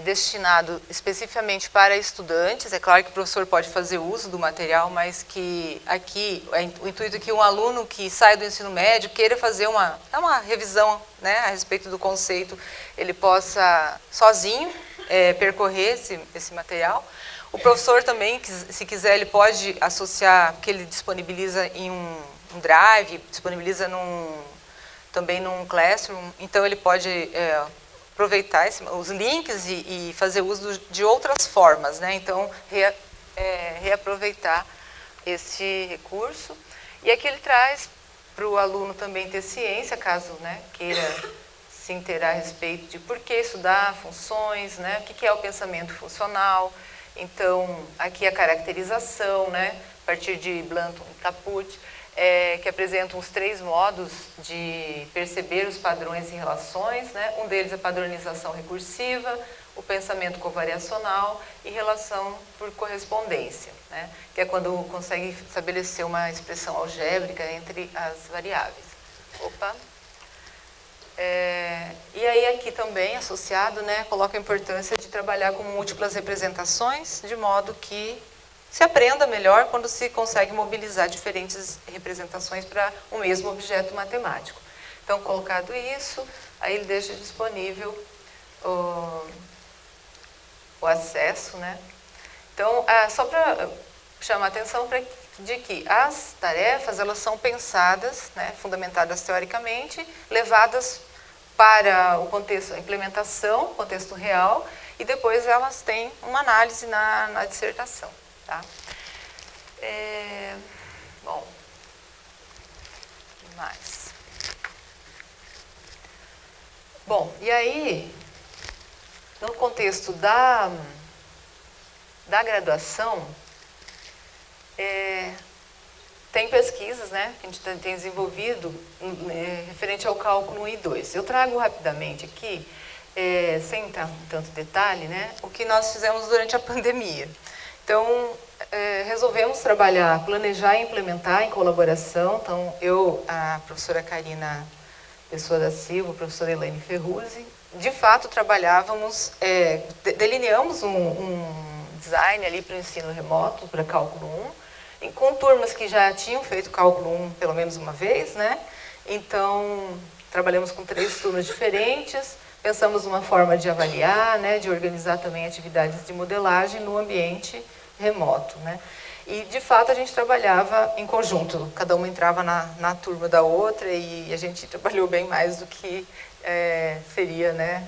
Speaker 7: destinado especificamente para estudantes. É claro que o professor pode fazer uso do material, mas que aqui o intuito é que um aluno que sai do ensino médio queira fazer uma revisão, né, a respeito do conceito, ele possa sozinho percorrer esse material. O professor também, se quiser, ele pode associar, porque ele disponibiliza em um Drive, disponibiliza também num Classroom, então ele pode aproveitar os links e fazer uso de outras formas, né? Então, reaproveitar esse recurso. E aqui ele traz para o aluno também ter ciência, caso, né, queira se inteirar a respeito de por que estudar funções, né, o que é o pensamento funcional. Então, aqui a caracterização, né, a partir de Blanton e Caput, que apresentam os 3 modos de perceber os padrões e relações, né? Um deles é a padronização recursiva, o pensamento covariacional e relação por correspondência, né? Que é quando consegue estabelecer uma expressão algébrica entre as variáveis. Opa! E aí aqui também, associado, né, coloca a importância de trabalhar com múltiplas representações, de modo que se aprenda melhor quando se consegue mobilizar diferentes representações para o mesmo objeto matemático. Então, colocado isso, aí ele deixa disponível o acesso, né? Então, só para chamar a atenção de que as tarefas, elas são pensadas, né, fundamentadas teoricamente, levadas para o contexto, a implementação, contexto real, e depois elas têm uma análise na dissertação. Tá? Bom, o que mais? Bom, e aí, no contexto da graduação, tem pesquisas, né, que a gente tem desenvolvido referente ao cálculo 1 e 2. Eu trago rapidamente aqui, sem entrar em tanto detalhe, né, o que nós fizemos durante a pandemia. Então, resolvemos trabalhar, planejar e implementar em colaboração. Então, eu, a professora Karina Pessoa da Silva, a professora Elaine Ferruzzi, de fato trabalhávamos, delineamos um design ali para o ensino remoto, para cálculo 1, com turmas que já tinham feito cálculo 1 pelo menos uma vez, né? Então, trabalhamos com 3 turmas diferentes, pensamos uma forma de avaliar, né, de organizar também atividades de modelagem no ambiente remoto, né? E, de fato, a gente trabalhava em conjunto, cada uma entrava na turma da outra e a gente trabalhou bem mais do que seria, né,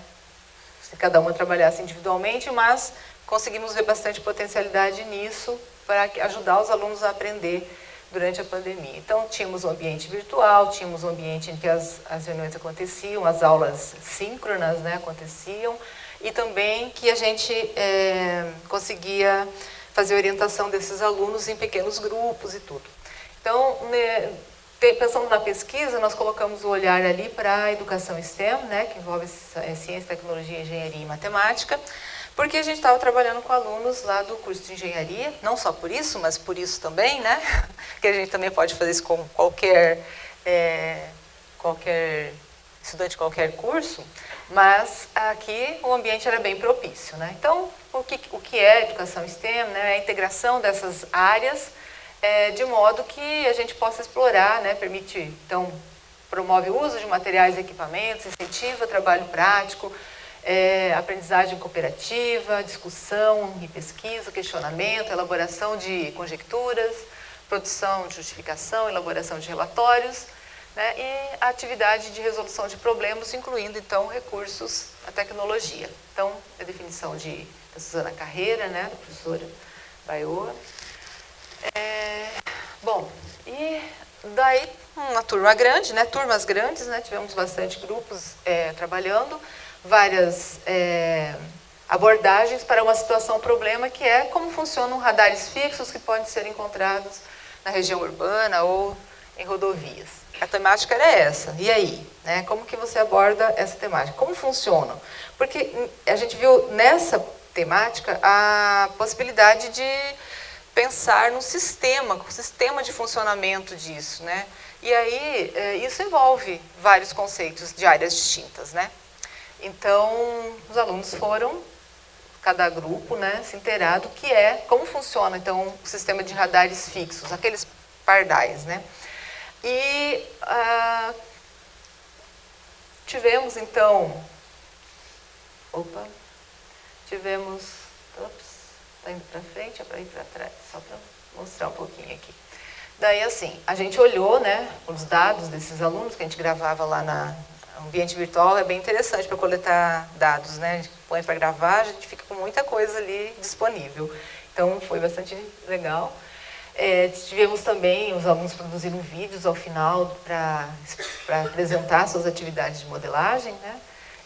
Speaker 7: se cada uma trabalhasse individualmente, mas conseguimos ver bastante potencialidade nisso para ajudar os alunos a aprender durante a pandemia. Então, tínhamos um ambiente virtual, tínhamos um ambiente em que as reuniões aconteciam, as aulas síncronas, né, aconteciam, e também que a gente conseguia fazer orientação desses alunos em pequenos grupos e tudo. Então, pensando na pesquisa, nós colocamos o olhar ali para a educação STEM, né, que envolve ciência, tecnologia, engenharia e matemática, porque a gente estava trabalhando com alunos lá do curso de engenharia, não só por isso, mas por isso também, né, que a gente também pode fazer isso com qualquer estudante de qualquer curso, mas aqui o ambiente era bem propício, né? Então, o que é educação STEM, né? É a integração dessas áreas de modo que a gente possa explorar, né? Permite, então, promove o uso de materiais e equipamentos, incentiva trabalho prático, aprendizagem cooperativa, discussão e pesquisa, questionamento, elaboração de conjecturas, produção de justificação, elaboração de relatórios, né, e a atividade de resolução de problemas, incluindo, então, recursos à tecnologia. Então, a definição da Suzana Carreira, né, da professora Baioa. Bom, e daí, uma turma grande, né, turmas grandes, né, tivemos bastante grupos trabalhando, várias abordagens para uma situação-problema, que é como funcionam radares fixos que podem ser encontrados na região urbana ou em rodovias. A temática era essa. E aí? Né? Como que você aborda essa temática? Como funciona? Porque a gente viu nessa temática a possibilidade de pensar no sistema, o sistema de funcionamento disso, né? E aí, isso envolve vários conceitos de áreas distintas, né? Então, os alunos foram, cada grupo, né, se inteirar do que como funciona, então, o sistema de radares fixos, aqueles pardais, né? E tivemos, então, está indo para frente, é para ir para trás, só para mostrar um pouquinho aqui. Daí, assim, a gente olhou, né, os dados desses alunos que a gente gravava lá no ambiente virtual, é bem interessante para coletar dados, né, a gente põe para gravar, a gente fica com muita coisa ali disponível. Então, foi bastante legal. Tivemos também os alunos produzindo vídeos ao final para apresentar suas atividades de modelagem, né?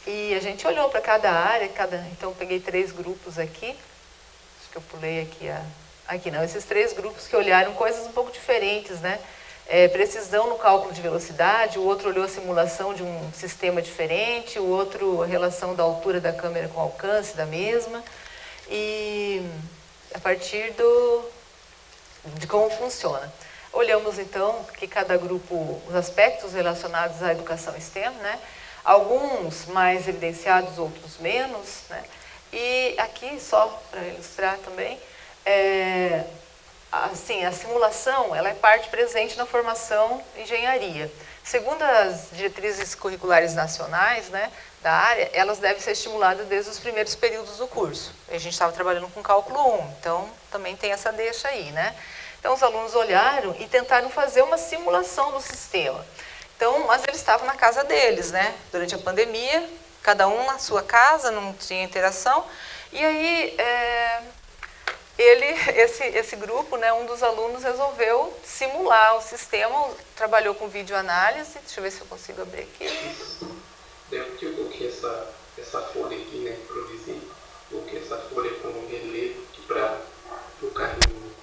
Speaker 7: E a gente olhou para cada área, então peguei 3 grupos aqui, que eu pulei aqui. Aqui não, esses 3 grupos que olharam coisas um pouco diferentes, né? Precisão no cálculo de velocidade, o outro olhou a simulação de um sistema diferente, o outro a relação da altura da câmera com o alcance da mesma, e a partir de como funciona. Olhamos então que cada grupo, os aspectos relacionados à educação STEM, né? Alguns mais evidenciados, outros menos, né? E aqui, só para ilustrar também, assim, a simulação ela é parte presente na formação em engenharia. Segundo as diretrizes curriculares nacionais, né, da área, elas devem ser estimuladas desde os primeiros períodos do curso. A gente estava trabalhando com cálculo 1, então também tem essa deixa aí, né? Então os alunos olharam e tentaram fazer uma simulação do sistema. Então, mas eles estavam na casa deles, né? Durante a pandemia, cada um na sua casa, não tinha interação. E aí, esse grupo, né, um dos alunos resolveu simular o sistema, trabalhou com videoanálise. Deixa eu ver se eu consigo abrir aqui.
Speaker 9: Eu coloquei essa folha aqui, né, improvisei. Coloquei essa folha como relevo para o carrinho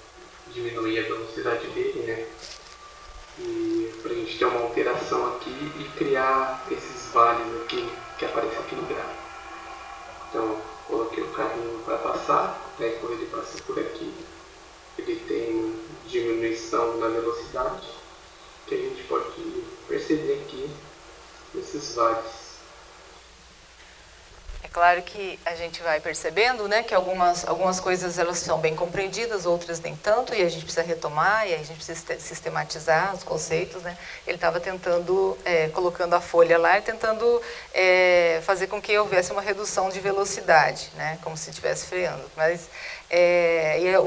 Speaker 9: diminuir a velocidade dele, né? E para a gente ter uma alteração aqui e criar esses vales aqui que aparecem aqui no gráfico. Então, coloquei o carrinho para passar, né, quando ele passa por aqui, ele tem diminuição na velocidade, que a gente pode perceber aqui nesses vales.
Speaker 7: É claro que a gente vai percebendo, né, que algumas coisas elas são bem compreendidas, outras nem tanto, e a gente precisa retomar, e a gente precisa sistematizar os conceitos, né? Ele estava tentando, colocando a folha lá e tentando fazer com que houvesse uma redução de velocidade, né, como se estivesse freando. Mas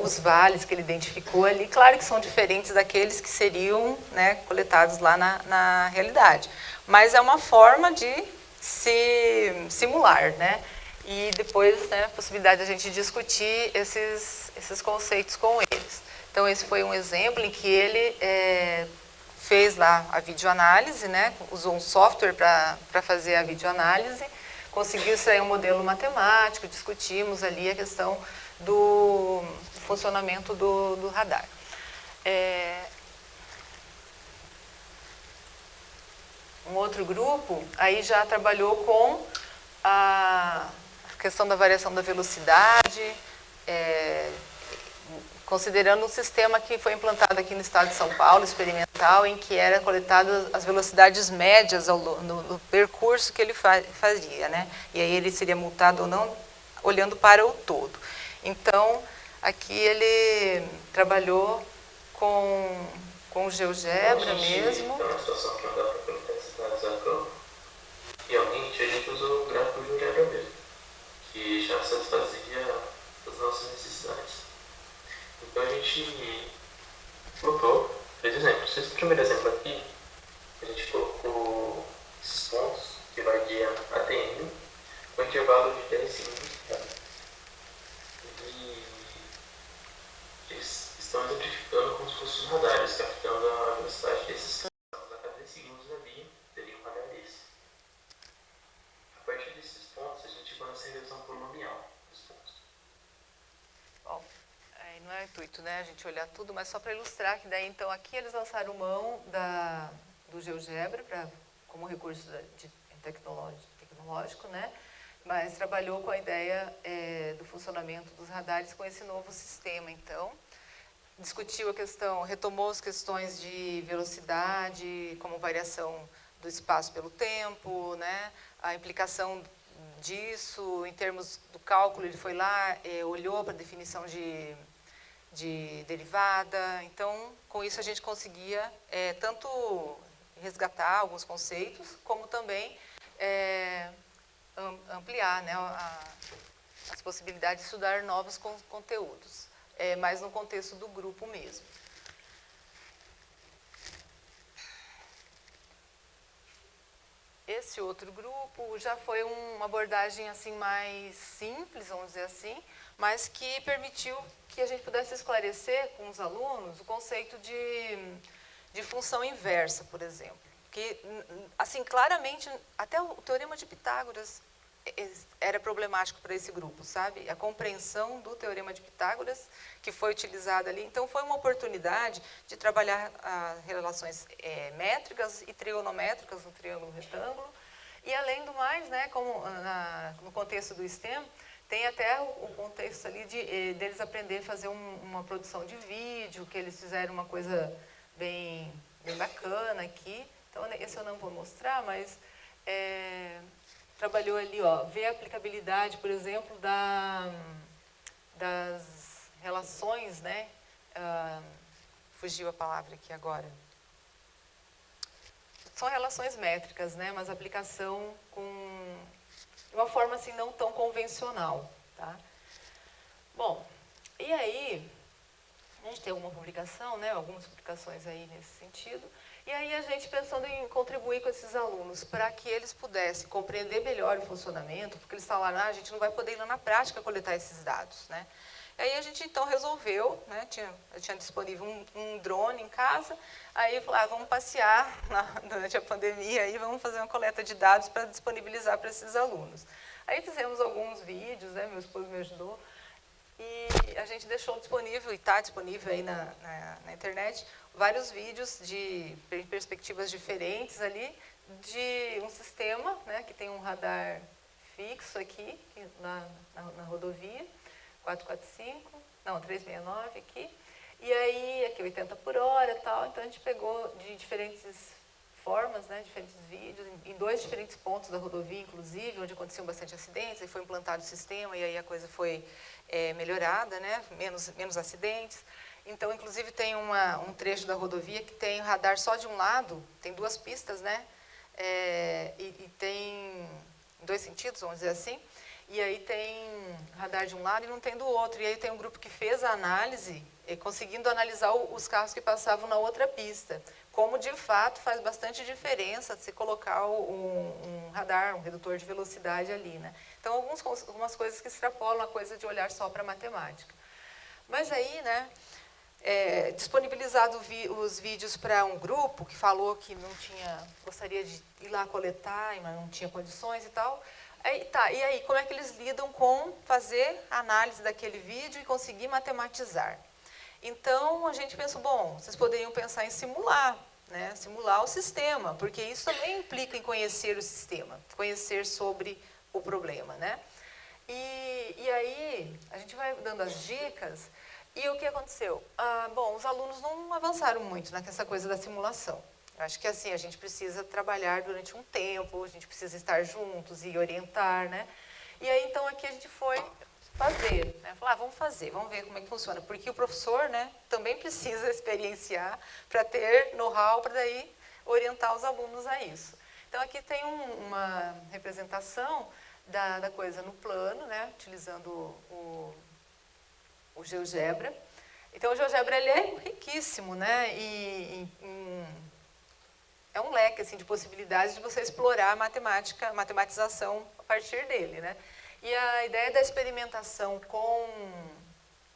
Speaker 7: os vales que ele identificou ali, claro que são diferentes daqueles que seriam, né, coletados lá na realidade. Mas é uma forma de se simular, né? E depois, né, a possibilidade de a gente discutir esses conceitos com eles. Então, esse foi um exemplo em que ele fez lá a videoanálise, né? Usou um software para fazer a videoanálise, conseguiu extrair um modelo matemático, discutimos ali a questão do funcionamento do radar. Um outro grupo aí já trabalhou com a questão da variação da velocidade, considerando um sistema que foi implantado aqui no estado de São Paulo, experimental, em que era coletado as velocidades médias no percurso que ele fazia, né? E aí ele seria multado ou não, olhando para o todo. Então, aqui ele trabalhou com o GeoGebra mesmo.
Speaker 9: É uma situação que não dá para coletar esses dados a campo. Realmente, a gente usou o gráfico do GeoGebra mesmo, que já satisfazia as nossas necessidades. Então, a gente botou, fez exemplo. Esse primeiro exemplo aqui, a gente colocou esses pontos que vai de A até N, com um intervalo de 10 segundos cada. E eles estão exemplificando como se fossem os radares, captando a velocidade desses cantos. A cada 10 segundos ali, teria um radar desse. A partir desses pontos, a gente vai nessa revisão polinomial dos pontos.
Speaker 7: Bom, aí não é intuito, né, a gente olhar tudo, mas só para ilustrar que daí, então, aqui eles lançaram mão do GeoGebra como recurso tecnológico, né? Mas trabalhou com a ideia do funcionamento dos radares com esse novo sistema, então. Discutiu a questão, retomou as questões de velocidade, como variação do espaço pelo tempo, né? A implicação disso em termos do cálculo, ele foi lá, olhou para a definição de derivada. Então, com isso a gente conseguia tanto resgatar alguns conceitos, como também ampliar, né, as possibilidades de estudar novos conteúdos, mas no contexto do grupo mesmo. Esse outro grupo já foi uma abordagem assim mais simples, vamos dizer assim, mas que permitiu que a gente pudesse esclarecer com os alunos o conceito de função inversa, por exemplo. Que, assim, claramente, até o Teorema de Pitágoras era problemático para esse grupo, sabe? A compreensão do Teorema de Pitágoras, que foi utilizado ali. Então, foi uma oportunidade de trabalhar relações métricas e trigonométricas no triângulo retângulo. E, além do mais, né, como no contexto do STEM, tem até o contexto ali deles aprender a fazer uma produção de vídeo, que eles fizeram uma coisa bem bacana aqui. Então, esse eu não vou mostrar, mas trabalhou ali, ó, ver a aplicabilidade, por exemplo, das relações, né? Fugiu a palavra aqui agora. São relações métricas, né? Mas aplicação de uma forma assim não tão convencional, tá? Bom, e aí a gente tem uma publicação, né? Algumas publicações aí nesse sentido. E aí a gente pensando em contribuir com esses alunos para que eles pudessem compreender melhor o funcionamento, porque eles falaram, a gente não vai poder ir lá na prática coletar esses dados, né? E aí a gente então resolveu, né, eu tinha disponível um drone em casa, aí falou, vamos passear durante a pandemia e vamos fazer uma coleta de dados para disponibilizar para esses alunos. Aí fizemos alguns vídeos, né, meu esposo me ajudou, e a gente deixou disponível, e está disponível aí na internet, vários vídeos de perspectivas diferentes ali, de um sistema, né, que tem um radar fixo aqui na rodovia, 369 aqui, e aí aqui 80 por hora e tal, então a gente pegou de diferentes formas, né, diferentes vídeos, em 2 diferentes pontos da rodovia, inclusive, onde aconteciam bastante acidentes, e foi implantado o sistema, e aí a coisa foi melhorada, né, menos acidentes. Então, inclusive, tem um trecho da rodovia que tem radar só de um lado, tem 2 pistas, né, e tem 2 sentidos, vamos dizer assim, e aí tem radar de um lado e não tem do outro. E aí tem um grupo que fez a análise, conseguindo analisar os carros que passavam na outra pista. Como, de fato, faz bastante diferença se colocar um radar, um redutor de velocidade ali, né? Então, algumas coisas que extrapolam a coisa de olhar só para a matemática. Mas aí, né, disponibilizado os vídeos para um grupo que falou que gostaria de ir lá coletar, mas não tinha condições e tal. E aí, como é que eles lidam com fazer a análise daquele vídeo e conseguir matematizar? Então, a gente pensou, bom, vocês poderiam pensar em simular, né? Simular o sistema, porque isso também implica em conhecer o sistema, conhecer sobre o problema, né? E aí, a gente vai dando as dicas, e o que aconteceu? Bom, os alunos não avançaram muito nessa coisa da simulação. Acho que assim, a gente precisa trabalhar durante um tempo, a gente precisa estar juntos e orientar, né? E aí, então, aqui a gente foi fazer, né? Falar, vamos fazer, vamos ver como é que funciona. Porque o professor, né, também precisa experienciar para ter know-how, para daí orientar os alunos a isso. Então, aqui tem uma representação da coisa no plano, né, utilizando o GeoGebra. Então, o GeoGebra ele é riquíssimo, né? É um leque assim, de possibilidades de você explorar a matematização a partir dele, né? E a ideia da experimentação com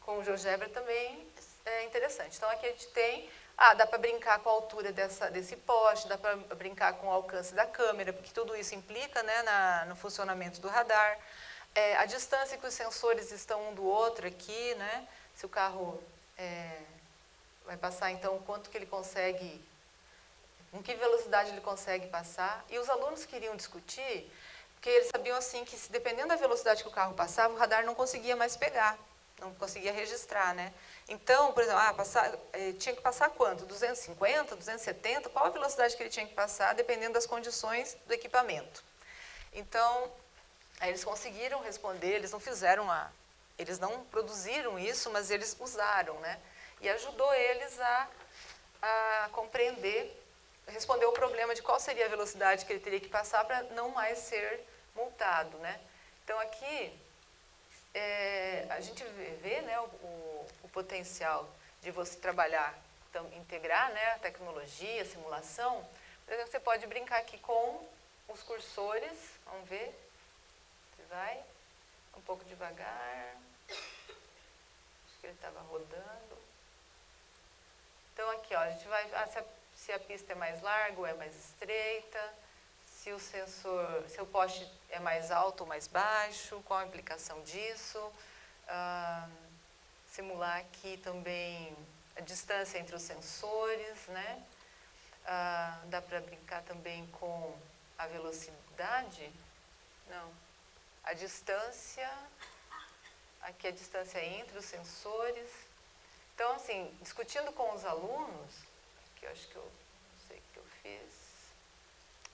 Speaker 7: o GeoGebra também é interessante. Então, aqui a gente tem, dá para brincar com a altura desse poste, dá para brincar com o alcance da câmera, porque tudo isso implica, né, no funcionamento do radar. A distância que os sensores estão um do outro aqui, né? Se o carro vai passar, então, quanto que ele consegue, com que velocidade ele consegue passar. E os alunos queriam discutir, porque eles sabiam assim que, dependendo da velocidade que o carro passava, o radar não conseguia mais pegar, não conseguia registrar, né? Então, por exemplo, tinha que passar quanto? 250, 270? Qual a velocidade que ele tinha que passar, dependendo das condições do equipamento? Então, aí eles conseguiram responder, eles não produziram isso, mas eles usaram, né? E ajudou eles a compreender, responder o problema de qual seria a velocidade que ele teria que passar para não mais ser multado, né? Então, aqui, a gente vê, né, o potencial de você trabalhar, então, integrar, né, a tecnologia, a simulação. Por exemplo, você pode brincar aqui com os cursores, vamos ver, você vai um pouco devagar, acho que ele estava rodando. Então, aqui, ó, a gente vai, se a pista é mais larga ou é mais estreita, se o sensor, se o poste é mais alto ou mais baixo, qual a implicação disso. Simular aqui também a distância entre os sensores, né? Dá para brincar também com a velocidade? Não. A distância, aqui a distância entre os sensores. Então, assim, discutindo com os alunos, que eu acho que eu não sei o que eu fiz.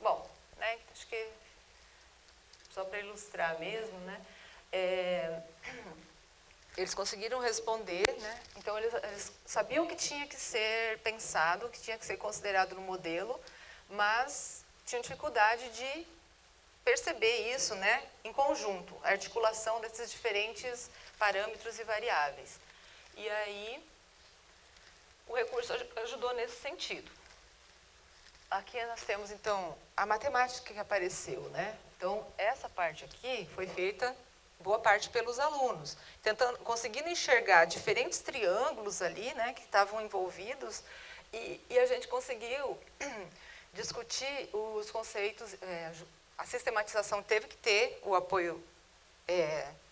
Speaker 7: Bom, né, acho que só para ilustrar mesmo, né? Eles conseguiram responder, né? Então eles sabiam que tinha que ser pensado, que tinha que ser considerado no modelo, mas tinham dificuldade de perceber isso, né, em conjunto, a articulação desses diferentes parâmetros e variáveis. E aí o recurso ajudou nesse sentido. Aqui nós temos, então, a matemática que apareceu, né? Então, essa parte aqui foi feita, boa parte, pelos alunos, conseguindo enxergar diferentes triângulos ali, né, que estavam envolvidos, e a gente conseguiu discutir os conceitos. A sistematização teve que ter o apoio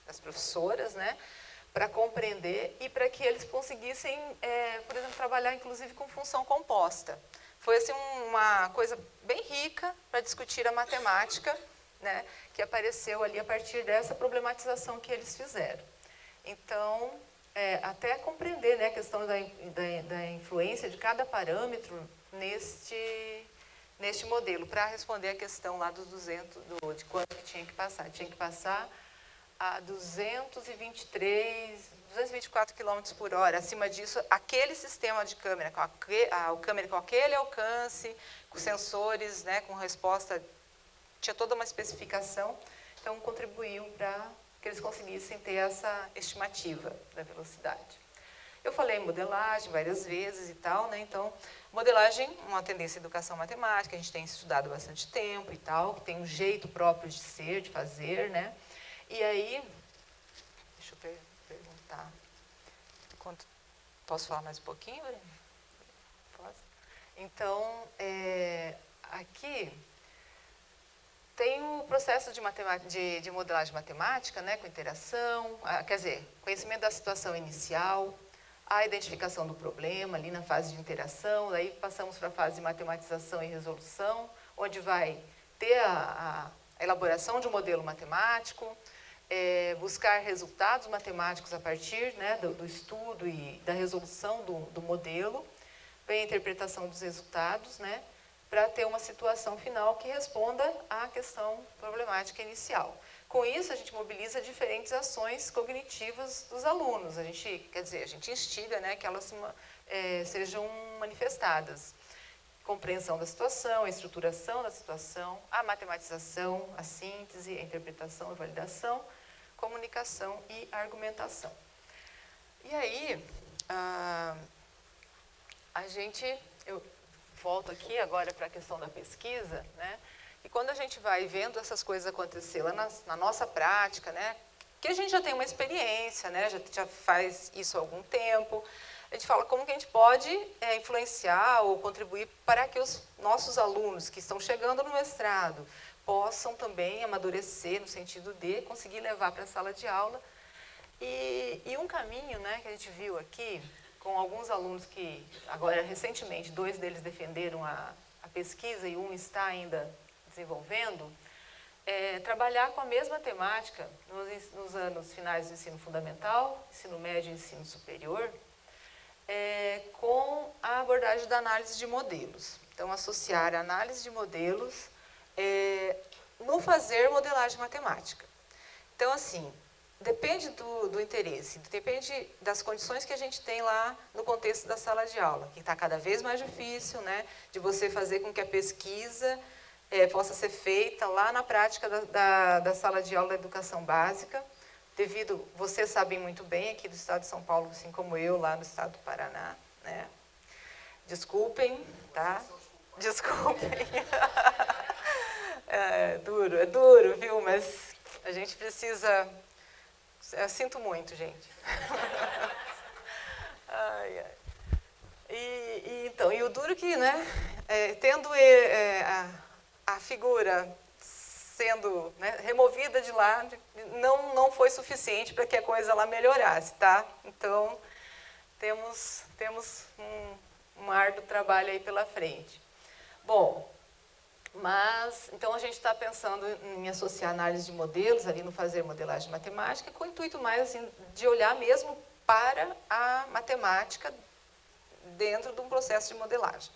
Speaker 7: das professoras, né, para compreender e para que eles conseguissem, por exemplo, trabalhar inclusive com função composta. Foi assim, uma coisa bem rica para discutir a matemática, né, que apareceu ali a partir dessa problematização que eles fizeram. Então, até compreender, né, a questão da influência de cada parâmetro neste modelo, para responder a questão lá dos 200, de quanto que tinha que passar. Tinha que passar a 224 km por hora. Acima disso, aquele sistema de câmera, o câmera com aquele alcance, com sensores, né, com resposta, tinha toda uma especificação, então contribuiu para que eles conseguissem ter essa estimativa da velocidade. Eu falei em modelagem várias vezes e tal, né? Então, modelagem, uma tendência à educação matemática, a gente tem estudado bastante tempo e tal, que tem um jeito próprio de ser, de fazer, né? E aí, deixa eu perguntar, posso falar mais um pouquinho, Breno? Posso? Então, aqui tem o processo de modelagem matemática, né, com interação, quer dizer, conhecimento da situação inicial, a identificação do problema ali na fase de interação, daí passamos para a fase de matematização e resolução, onde vai ter a elaboração de um modelo matemático, buscar resultados matemáticos a partir, né, do estudo e da resolução do modelo, vem a interpretação dos resultados, né, para ter uma situação final que responda à questão problemática inicial. Com isso, a gente mobiliza diferentes ações cognitivas dos alunos. A gente instiga, né, que elas sejam manifestadas. Compreensão da situação, a estruturação da situação, a matematização, a síntese, a interpretação, a validação, comunicação e argumentação. E aí, eu volto aqui agora para a questão da pesquisa, né? E quando a gente vai vendo essas coisas acontecer lá na nossa prática, né? Que a gente já tem uma experiência, né? Já faz isso há algum tempo. A gente fala como que a gente pode influenciar ou contribuir para que os nossos alunos que estão chegando no mestrado possam também amadurecer no sentido de conseguir levar para a sala de aula. E um caminho, né, que a gente viu aqui, com alguns alunos que, agora recentemente, 2 deles defenderam a pesquisa e um está ainda desenvolvendo, trabalhar com a mesma temática nos anos finais do ensino fundamental, ensino médio e ensino superior, com a abordagem da análise de modelos. Então, associar a análise de modelos no fazer modelagem matemática. Então, assim, depende do interesse, depende das condições que a gente tem lá no contexto da sala de aula, que está cada vez mais difícil, né, de você fazer com que a pesquisa possa ser feita lá na prática da sala de aula da educação básica, devido, vocês sabem muito bem, aqui do estado de São Paulo, assim como eu, lá no estado do Paraná, né? Desculpem, tá? Desculpem. É duro, viu? Mas a gente precisa... Eu sinto muito, gente. Ai, ai. E o duro que, né, tendo a figura sendo, né, removida de lá não foi suficiente para que a coisa lá melhorasse, tá? Então, temos um árduo trabalho aí pela frente. Bom, mas, então a gente está pensando em associar análise de modelos, ali no fazer modelagem matemática, com o intuito mais assim, de olhar mesmo para a matemática dentro de um processo de modelagem.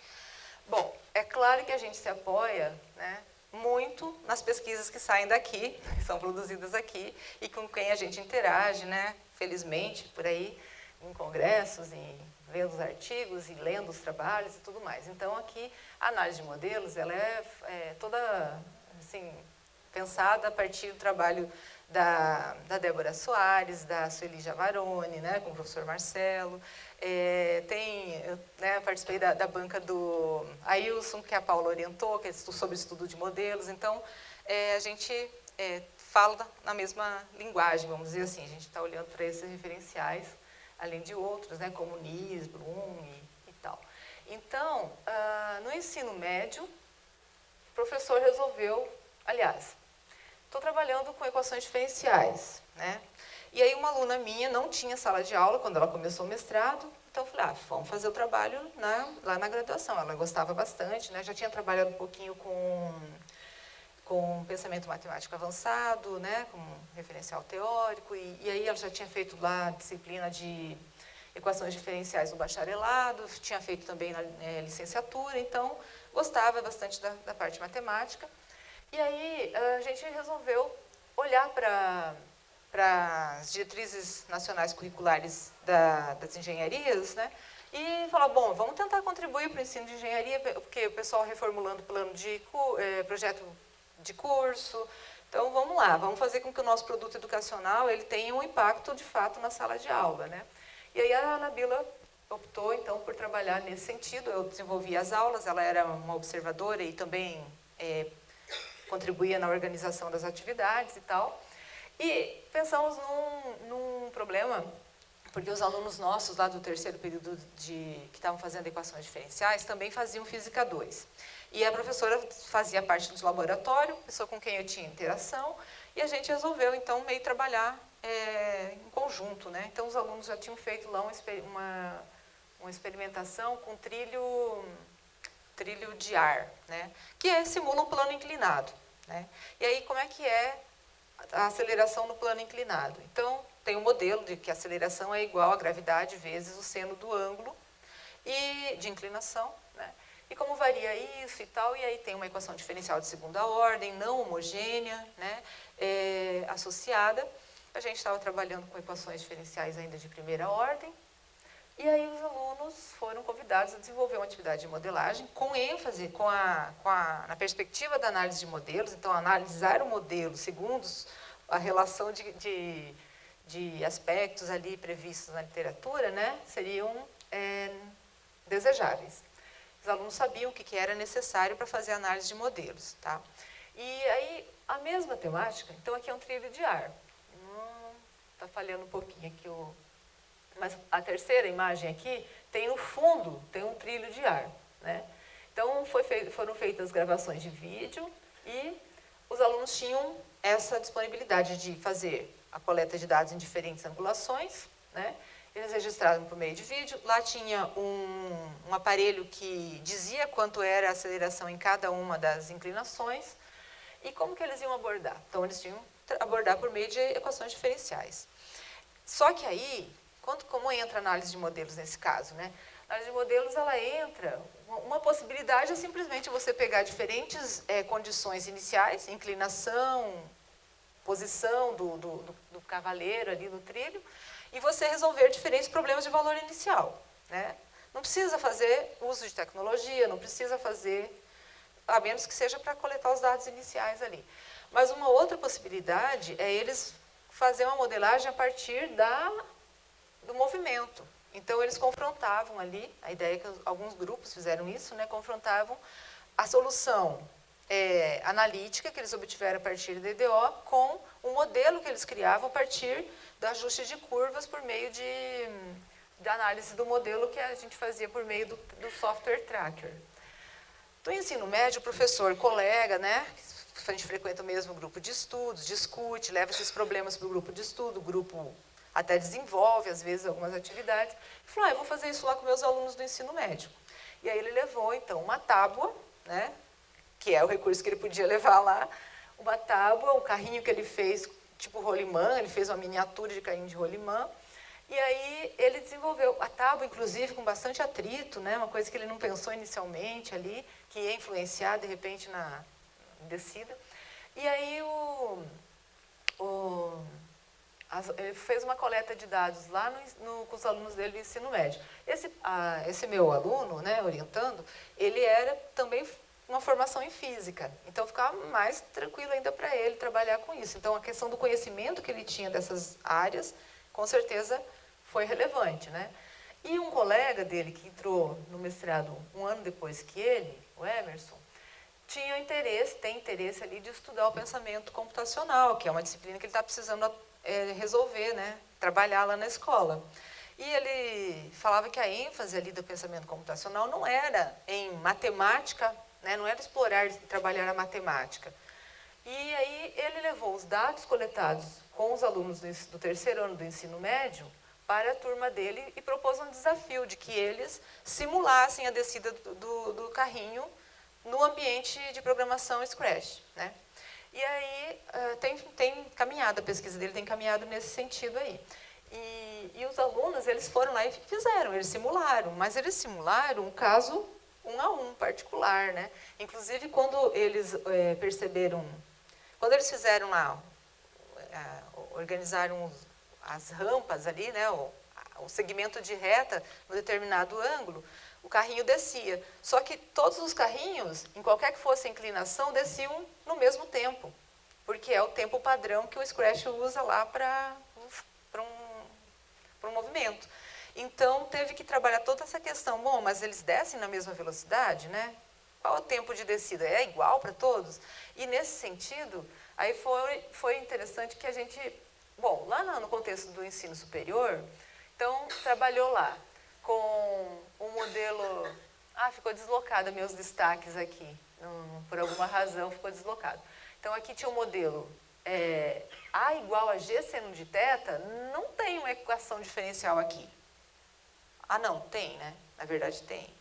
Speaker 7: Bom, é claro que a gente se apoia, né, muito nas pesquisas que saem daqui, que são produzidas aqui, e com quem a gente interage, né, felizmente, por aí, em congressos, vendo os artigos e lendo os trabalhos e tudo mais. Então, aqui, a análise de modelos, ela é toda, assim, pensada a partir do trabalho da Débora Soares, da Sueli Javaroni, né, com o professor Marcelo. Eu participei da banca do Ailson, que a Paula orientou, que é sobre estudo de modelos. Então, a gente fala na mesma linguagem, vamos dizer assim. A gente está olhando para esses referenciais, além de outros, né, como NIS, Bloom e tal. Então, no ensino médio, o professor resolveu, aliás, estou trabalhando com equações diferenciais, né? E aí uma aluna minha não tinha sala de aula quando ela começou o mestrado, então eu falei, vamos fazer o trabalho lá na graduação. Ela gostava bastante, né? Já tinha trabalhado um pouquinho com pensamento matemático avançado, né? Com referencial teórico, e aí ela já tinha feito lá a disciplina de equações diferenciais no bacharelado, tinha feito também na licenciatura, então gostava bastante da parte matemática. E aí a gente resolveu olhar para as diretrizes nacionais curriculares das engenharias, né? E falar, bom, vamos tentar contribuir para o ensino de engenharia, porque o pessoal reformulando plano de projeto de curso. Então, vamos lá, vamos fazer com que o nosso produto educacional ele tenha um impacto, de fato, na sala de aula, né? E aí a Nabila optou, então, por trabalhar nesse sentido. Eu desenvolvi as aulas, ela era uma observadora e também contribuía na organização das atividades e tal. E pensamos num problema, porque os alunos nossos lá do terceiro período que estavam fazendo equações diferenciais também faziam Física 2. E a professora fazia parte do laboratório, pessoa com quem eu tinha interação, e a gente resolveu, então, meio trabalhar em conjunto, né? Então, os alunos já tinham feito lá uma experimentação com trilho de ar, né? Que simula um plano inclinado, né? E aí, como é que é a aceleração no plano inclinado? Então, tem um modelo de que a aceleração é igual a gravidade vezes o seno do ângulo e de inclinação, né? E como varia isso e tal, e aí tem uma equação diferencial de segunda ordem, não homogênea, né? Associada. A gente estava trabalhando com equações diferenciais ainda de primeira ordem, e aí os alunos foram convidados a desenvolver uma atividade de modelagem com ênfase na perspectiva da análise de modelos. Então, analisar o modelo segundo a relação de aspectos ali previstos na literatura, né, seriam desejáveis. Os alunos sabiam o que era necessário para fazer a análise de modelos, tá? E aí, a mesma temática, então aqui é um trilho de ar. Está falhando um pouquinho aqui mas a terceira imagem aqui tem no fundo, tem um trilho de ar, né? Então, foram feitas gravações de vídeo e os alunos tinham essa disponibilidade de fazer a coleta de dados em diferentes angulações, né? Eles registraram por meio de vídeo. Lá tinha um aparelho que dizia quanto era a aceleração em cada uma das inclinações e como que eles iam abordar. Então, eles tinham que abordar por meio de equações diferenciais. Só que aí, como entra a análise de modelos nesse caso, né? A análise de modelos, ela entra, uma possibilidade é simplesmente você pegar diferentes condições iniciais, inclinação, posição do cavaleiro ali no trilho, e você resolver diferentes problemas de valor inicial, né? Não precisa fazer uso de tecnologia, não precisa fazer, a menos que seja para coletar os dados iniciais ali. Mas uma outra possibilidade é eles fazer uma modelagem a partir do movimento. Então, eles confrontavam ali, a ideia é que alguns grupos fizeram isso, né, confrontavam a solução analítica que eles obtiveram a partir do EDO com um modelo que eles criavam a partir do ajuste de curvas por meio da análise do modelo que a gente fazia por meio do software tracker. Do ensino médio, o professor, colega, né? A gente frequenta o mesmo grupo de estudos, discute, leva esses problemas para o grupo de estudo, o grupo até desenvolve, às vezes, algumas atividades. Ele falou, eu vou fazer isso lá com meus alunos do ensino médio. E aí ele levou, então, uma tábua, né? Que é o recurso que ele podia levar lá, uma tábua, um carrinho que ele fez, tipo rolimã, ele fez uma miniatura de carrinho de rolimã, e aí ele desenvolveu a tábua, inclusive, com bastante atrito, né? Uma coisa que ele não pensou inicialmente ali, que ia influenciar, de repente, na descida. E aí ele fez uma coleta de dados lá com os alunos dele do ensino médio. Esse meu aluno, né, orientando, ele era também uma formação em física, então ficava mais tranquilo ainda para ele trabalhar com isso. Então a questão do conhecimento que ele tinha dessas áreas, com certeza foi relevante, né? E um colega dele que entrou no mestrado um ano depois que ele, o Emerson, tem interesse ali de estudar o pensamento computacional, que é uma disciplina que ele está precisando resolver, né? Trabalhar lá na escola. E ele falava que a ênfase ali do pensamento computacional não era em matemática, né? Não era explorar e trabalhar a matemática. E aí ele levou os dados coletados com os alunos do terceiro ano do ensino médio para a turma dele e propôs um desafio de que eles simulassem a descida do carrinho no ambiente de programação Scratch, né? E aí tem caminhado, a pesquisa dele tem caminhado nesse sentido aí. E os alunos, eles foram lá e fizeram, eles simularam, mas eles simularam um caso 1 a 1, particular, né? Inclusive, quando eles quando eles fizeram lá, organizaram as rampas ali, né? O segmento de reta no determinado ângulo, o carrinho descia. Só que todos os carrinhos, em qualquer que fosse a inclinação, desciam no mesmo tempo, porque é o tempo padrão que o Scratch usa lá para um movimento. Então, teve que trabalhar toda essa questão. Bom, mas eles descem na mesma velocidade, né? Qual é o tempo de descida? É igual para todos? E, nesse sentido, aí foi interessante que a gente... Bom, lá no contexto do ensino superior, então, trabalhou lá com um modelo... ficou deslocado meus destaques aqui. Por alguma razão, ficou deslocado. Então, aqui tinha um modelo... A igual a G seno de θ, não tem uma equação diferencial aqui. Não, tem, né? Na verdade, tem.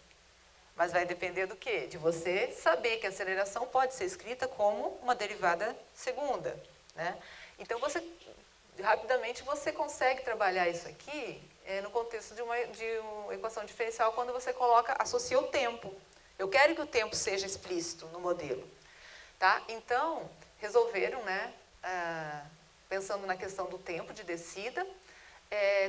Speaker 7: Mas vai depender do quê? De você saber que a aceleração pode ser escrita como uma derivada segunda, né? Então, rapidamente você consegue trabalhar isso aqui no contexto de uma equação diferencial quando você associa o tempo. Eu quero que o tempo seja explícito no modelo. Tá? Então, resolveram, né, pensando na questão do tempo de descida,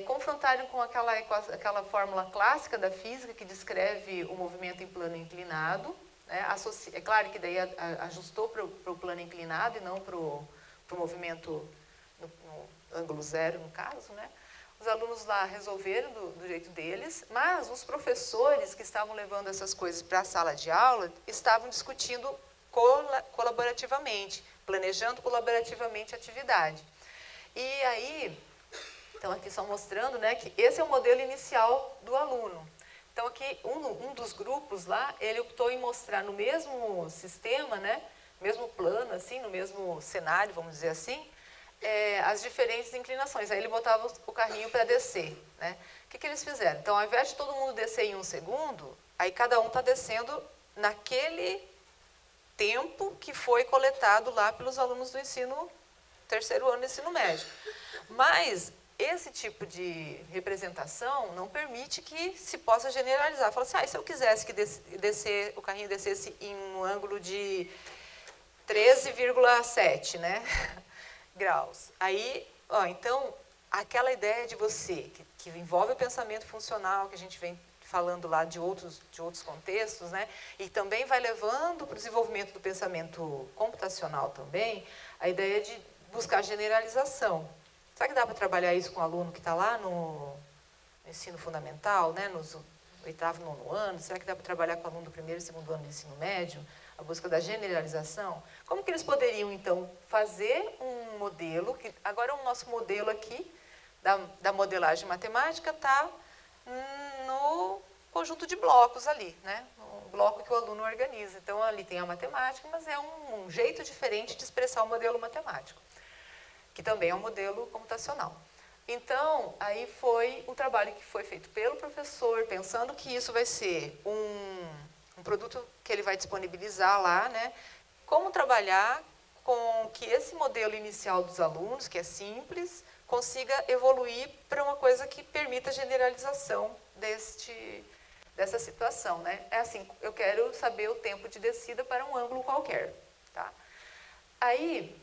Speaker 7: confrontaram com aquela fórmula clássica da física que descreve o movimento em plano inclinado. Né? É claro que daí ajustou para o plano inclinado e não para o movimento no ângulo zero, no caso, né? Os alunos lá resolveram do jeito deles, mas os professores que estavam levando essas coisas para a sala de aula estavam discutindo colaborativamente, planejando colaborativamente a atividade. E aí, então aqui só mostrando, né, que esse é o modelo inicial do aluno. Então aqui um dos grupos lá, ele optou em mostrar no mesmo sistema, né, mesmo plano, assim, no mesmo cenário, vamos dizer assim, as diferentes inclinações. Aí ele botava o carrinho para descer, né? O que eles fizeram? Então, ao invés de todo mundo descer em 1 segundo, aí cada um está descendo naquele tempo que foi coletado lá pelos alunos do terceiro ano do ensino médio. Mas esse tipo de representação não permite que se possa generalizar. Fala assim, se eu quisesse que o carrinho descesse em um ângulo de 13,7, né? graus. Aí, então, aquela ideia de você, que envolve o pensamento funcional, que a gente vem falando lá de outros contextos, né? E também vai levando para o desenvolvimento do pensamento computacional também, a ideia de buscar generalização. Será que dá para trabalhar isso com o aluno que está lá no ensino fundamental, né? Nos 8º, 9º ano? Será que dá para trabalhar com o aluno do 1º e 2º ano do ensino médio? A busca da generalização? Como que eles poderiam, então, fazer um modelo, que agora o nosso modelo aqui, da modelagem matemática, está no conjunto de blocos ali, né? bloco que o aluno organiza. Então, ali tem a matemática, mas é um jeito diferente de expressar o modelo matemático, que também é um modelo computacional. Então, aí foi um trabalho que foi feito pelo professor, pensando que isso vai ser um produto que ele vai disponibilizar lá, né? Como trabalhar com que esse modelo inicial dos alunos, que é simples, consiga evoluir para uma coisa que permita a generalização dessa situação, né? É assim, eu quero saber o tempo de descida para um ângulo qualquer, tá? Aí,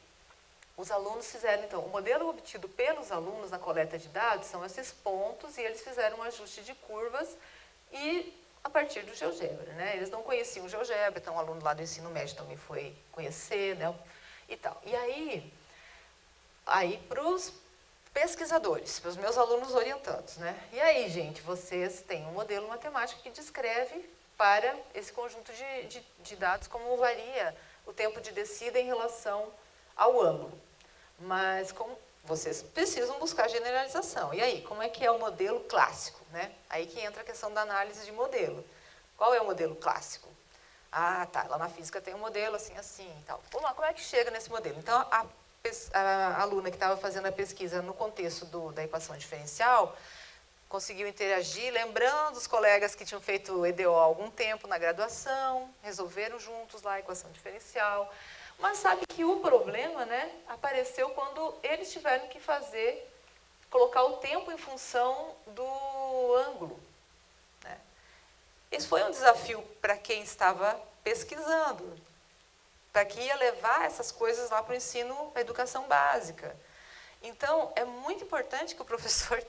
Speaker 7: os alunos fizeram, então, o modelo obtido pelos alunos na coleta de dados são esses pontos, e eles fizeram um ajuste de curvas e a partir do GeoGebra, né? Eles não conheciam o GeoGebra, então o aluno lá do ensino médio também foi conhecer, né? E tal. E aí para os pesquisadores, para os meus alunos orientandos, né? E aí, gente, vocês têm um modelo matemático que descreve para esse conjunto de dados como varia o tempo de descida em relação ao ângulo. Mas como vocês precisam buscar generalização. E aí, como é que é o modelo clássico, né? Aí que entra a questão da análise de modelo. Qual é o modelo clássico? Ah, tá, lá na física tem um modelo assim, assim e tal. Vamos lá, como é que chega nesse modelo? Então, a aluna que estava fazendo a pesquisa no contexto da equação diferencial conseguiu interagir, lembrando os colegas que tinham feito EDO há algum tempo na graduação, resolveram juntos lá a equação diferencial. Mas sabe que o problema, né, apareceu quando eles tiveram que colocar o tempo em função do ângulo, né? Esse foi um desafio para quem estava pesquisando, para que ia levar essas coisas lá para o ensino, a educação básica. Então, é muito importante que o professor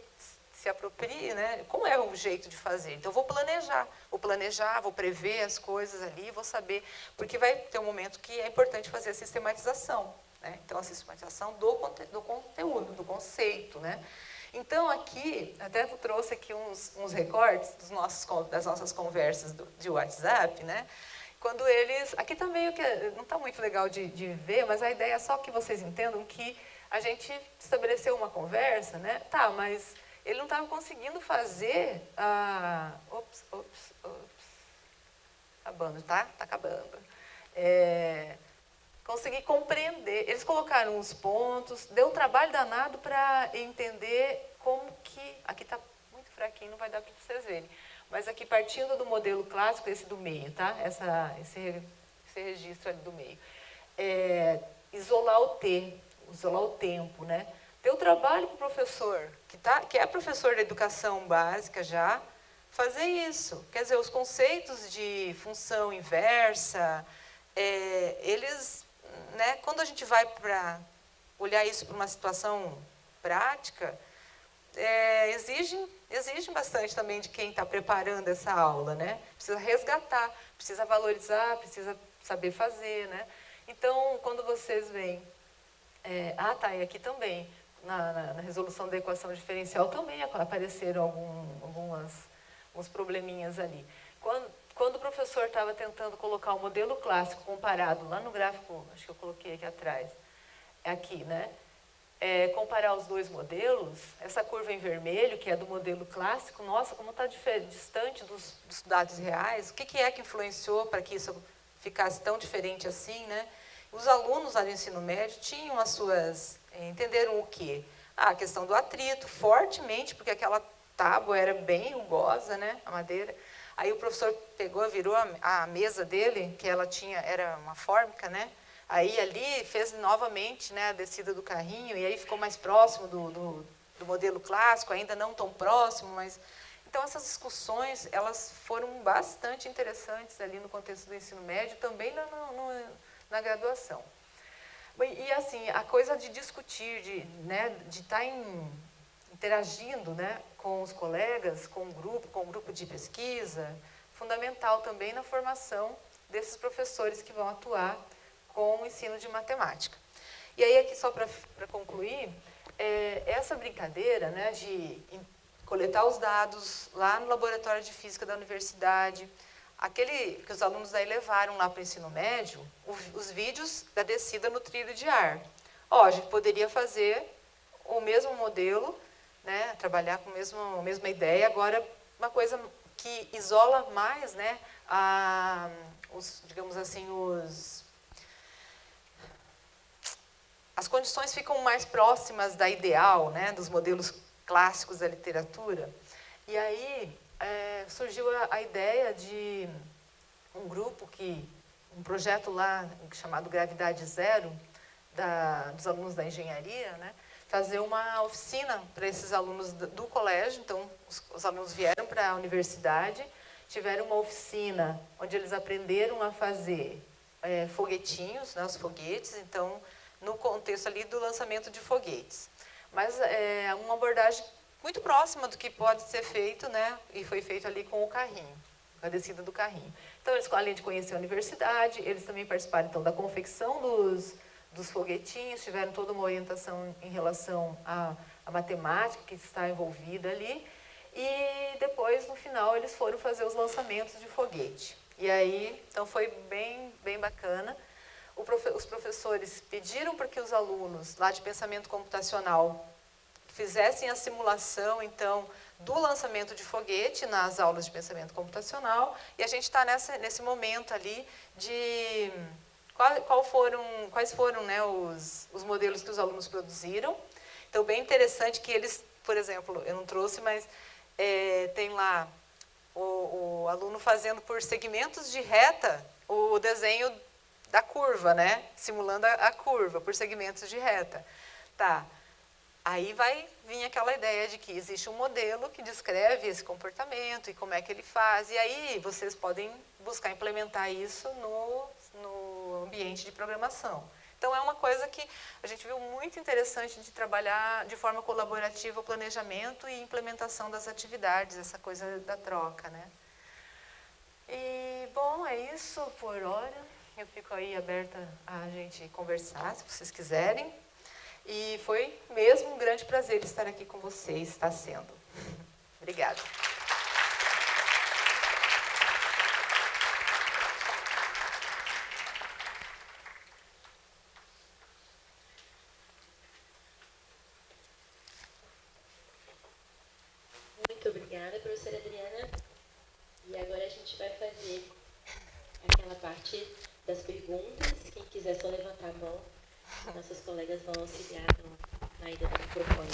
Speaker 7: se aproprie, né? Como é o jeito de fazer? Então, vou planejar, vou prever as coisas ali, vou saber, porque vai ter um momento que é importante fazer a sistematização, né? Então, a sistematização do conteúdo, do conceito, né? Então, aqui, até trouxe aqui uns recortes das nossas conversas de WhatsApp, né? Quando eles... Aqui está meio que... Não está muito legal de ver, mas a ideia é só que vocês entendam que a gente estabeleceu uma conversa, né? Tá, mas ele não estava conseguindo fazer a... Ops. Acabando, tá? Tá acabando. Conseguir compreender. Eles colocaram os pontos, deu um trabalho danado para entender como que... Aqui está muito fraquinho, não vai dar para vocês verem. Mas aqui, partindo do modelo clássico, esse do meio, tá? Esse registro ali do meio. Isolar o tempo, né? Deu trabalho para o professor, que é professor da educação básica já, fazer isso. Quer dizer, os conceitos de função inversa, eles, né, quando a gente vai para olhar isso para uma situação prática, exigem bastante também de quem está preparando essa aula, né? Precisa resgatar, precisa valorizar, precisa saber fazer, né? Então, quando vocês veem... e aqui também, na resolução da equação diferencial, também apareceram alguns probleminhas ali. Quando o professor estava tentando colocar o modelo clássico comparado, lá no gráfico, acho que eu coloquei aqui atrás, aqui, né? Comparar os dois modelos, essa curva em vermelho, que é do modelo clássico, nossa, como está distante dos dados reais, o que é que influenciou para que isso ficasse tão diferente assim, né? Os alunos lá do ensino médio tinham as suas... entenderam o quê? A questão do atrito, fortemente, porque aquela tábua era bem rugosa, né? A madeira. Aí o professor pegou, virou a mesa dele, que ela era uma fórmica, né? Aí ali fez novamente, né, a descida do carrinho, e aí ficou mais próximo do modelo clássico, ainda não tão próximo, mas... Então, essas discussões, elas foram bastante interessantes ali no contexto do ensino médio, também na graduação. E assim, a coisa de discutir, de estar interagindo, né, com os colegas, com o grupo de pesquisa, fundamental também na formação desses professores que vão atuar com o ensino de matemática. E aí, aqui só para concluir, essa brincadeira, né, de coletar os dados lá no laboratório de física da universidade, que os alunos daí levaram lá para o ensino médio, os vídeos da descida no trilho de ar. A gente poderia fazer o mesmo modelo, né, trabalhar com a mesma ideia, agora uma coisa que isola mais, né, digamos assim, as condições ficam mais próximas da ideal, né, dos modelos clássicos da literatura. E aí surgiu a ideia de um projeto lá chamado Gravidade Zero, dos alunos da engenharia, né, fazer uma oficina para esses alunos do colégio. Então, os alunos vieram para a universidade, tiveram uma oficina onde eles aprenderam a fazer foguetinhos, né, os foguetes, então, no contexto ali do lançamento de foguetes. Mas é uma abordagem muito próxima do que pode ser feito, né, e foi feito ali com o carrinho, a descida do carrinho. Então, eles, além de conhecer a universidade, eles também participaram então, da confecção dos foguetinhos, tiveram toda uma orientação em relação à matemática que está envolvida ali, e depois, no final, eles foram fazer os lançamentos de foguete. E aí, então foi bem bacana. Os professores pediram para que os alunos lá de pensamento computacional fizessem a simulação, então, do lançamento de foguete nas aulas de pensamento computacional, e a gente está nesse momento ali de quais foram, né, os modelos que os alunos produziram. Então, bem interessante que eles, por exemplo, eu não trouxe, mas tem lá o aluno fazendo por segmentos de reta o desenho da curva, né? Simulando a curva por segmentos de reta. Tá. Aí vai vir aquela ideia de que existe um modelo que descreve esse comportamento e como é que ele faz. E aí vocês podem buscar implementar isso no ambiente de programação. Então, é uma coisa que a gente viu muito interessante de trabalhar de forma colaborativa o planejamento e implementação das atividades, essa coisa da troca, né? E, bom, é isso por hora. Eu fico aí aberta a gente conversar, se vocês quiserem. E foi mesmo um grande prazer estar aqui com vocês, está sendo. Obrigada.
Speaker 1: Muito obrigada, professora Adriana. E agora a gente vai fazer aquela parte das perguntas. Quem quiser só levantar a mão, nossos colegas vão auxiliar na ida do microfone.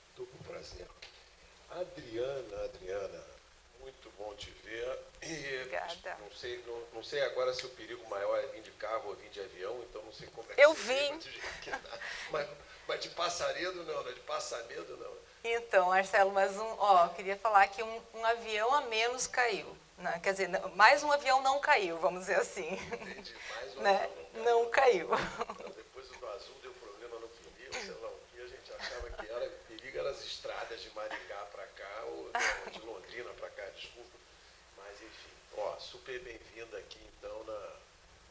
Speaker 10: Estou com prazer. Adriana, muito bom te ver. E
Speaker 7: obrigada.
Speaker 10: Não sei agora se o perigo maior é vir de carro ou vir de avião, então não sei como é que
Speaker 7: eu
Speaker 10: você
Speaker 7: vim.
Speaker 10: Mas de passaredo não, né? De passamedo não.
Speaker 7: Então, Marcelo, mas queria falar que um avião a menos caiu. Né? Quer dizer, mais um avião não caiu, vamos dizer assim.
Speaker 10: Entendi, mais um
Speaker 7: né?
Speaker 10: avião
Speaker 7: não caiu.
Speaker 10: Então, depois do azul deu problema no pneu, sei lá o que, a gente achava que era perigo, eram as estradas de Maringá para cá, ou não, de Londrina para cá, desculpa. Mas, enfim, super bem-vinda aqui, então,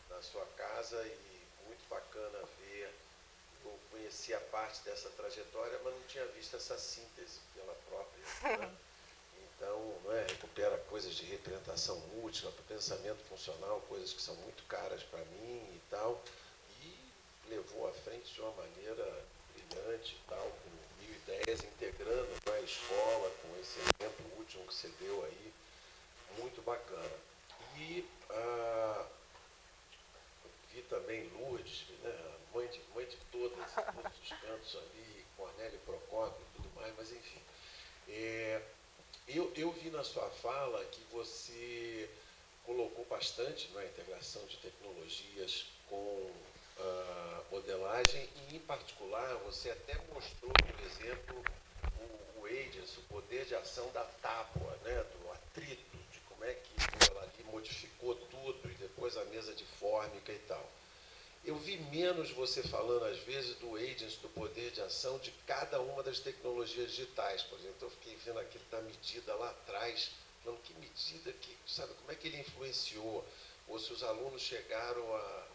Speaker 10: na sua casa, e muito bacana ver. Eu conhecia parte dessa trajetória, mas não tinha visto essa síntese pela própria, né? Então, recupera coisas de representação múltipla, pensamento funcional, coisas que são muito caras para mim e tal, e levou à frente de uma maneira brilhante e tal, com mil ideias, integrando a escola com esse exemplo último que você deu aí, muito bacana. E vi também Lourdes, né, mãe de todos os cantos ali, Cornélio Procópio e tudo mais, mas enfim. Eu vi na sua fala que você colocou bastante na integração de tecnologias com modelagem, e em particular você até mostrou, por exemplo, o Agents, o poder de ação da tábua, né, do atrito, de como é que ela ali modificou tudo, e depois a mesa de fórmica e tal. Eu vi menos você falando, às vezes, do Agents, do poder de ação de cada uma das tecnologias digitais. Por exemplo, eu fiquei vendo aquele da medida lá atrás, falando que medida, sabe, como é que ele influenciou, ou se os alunos chegaram a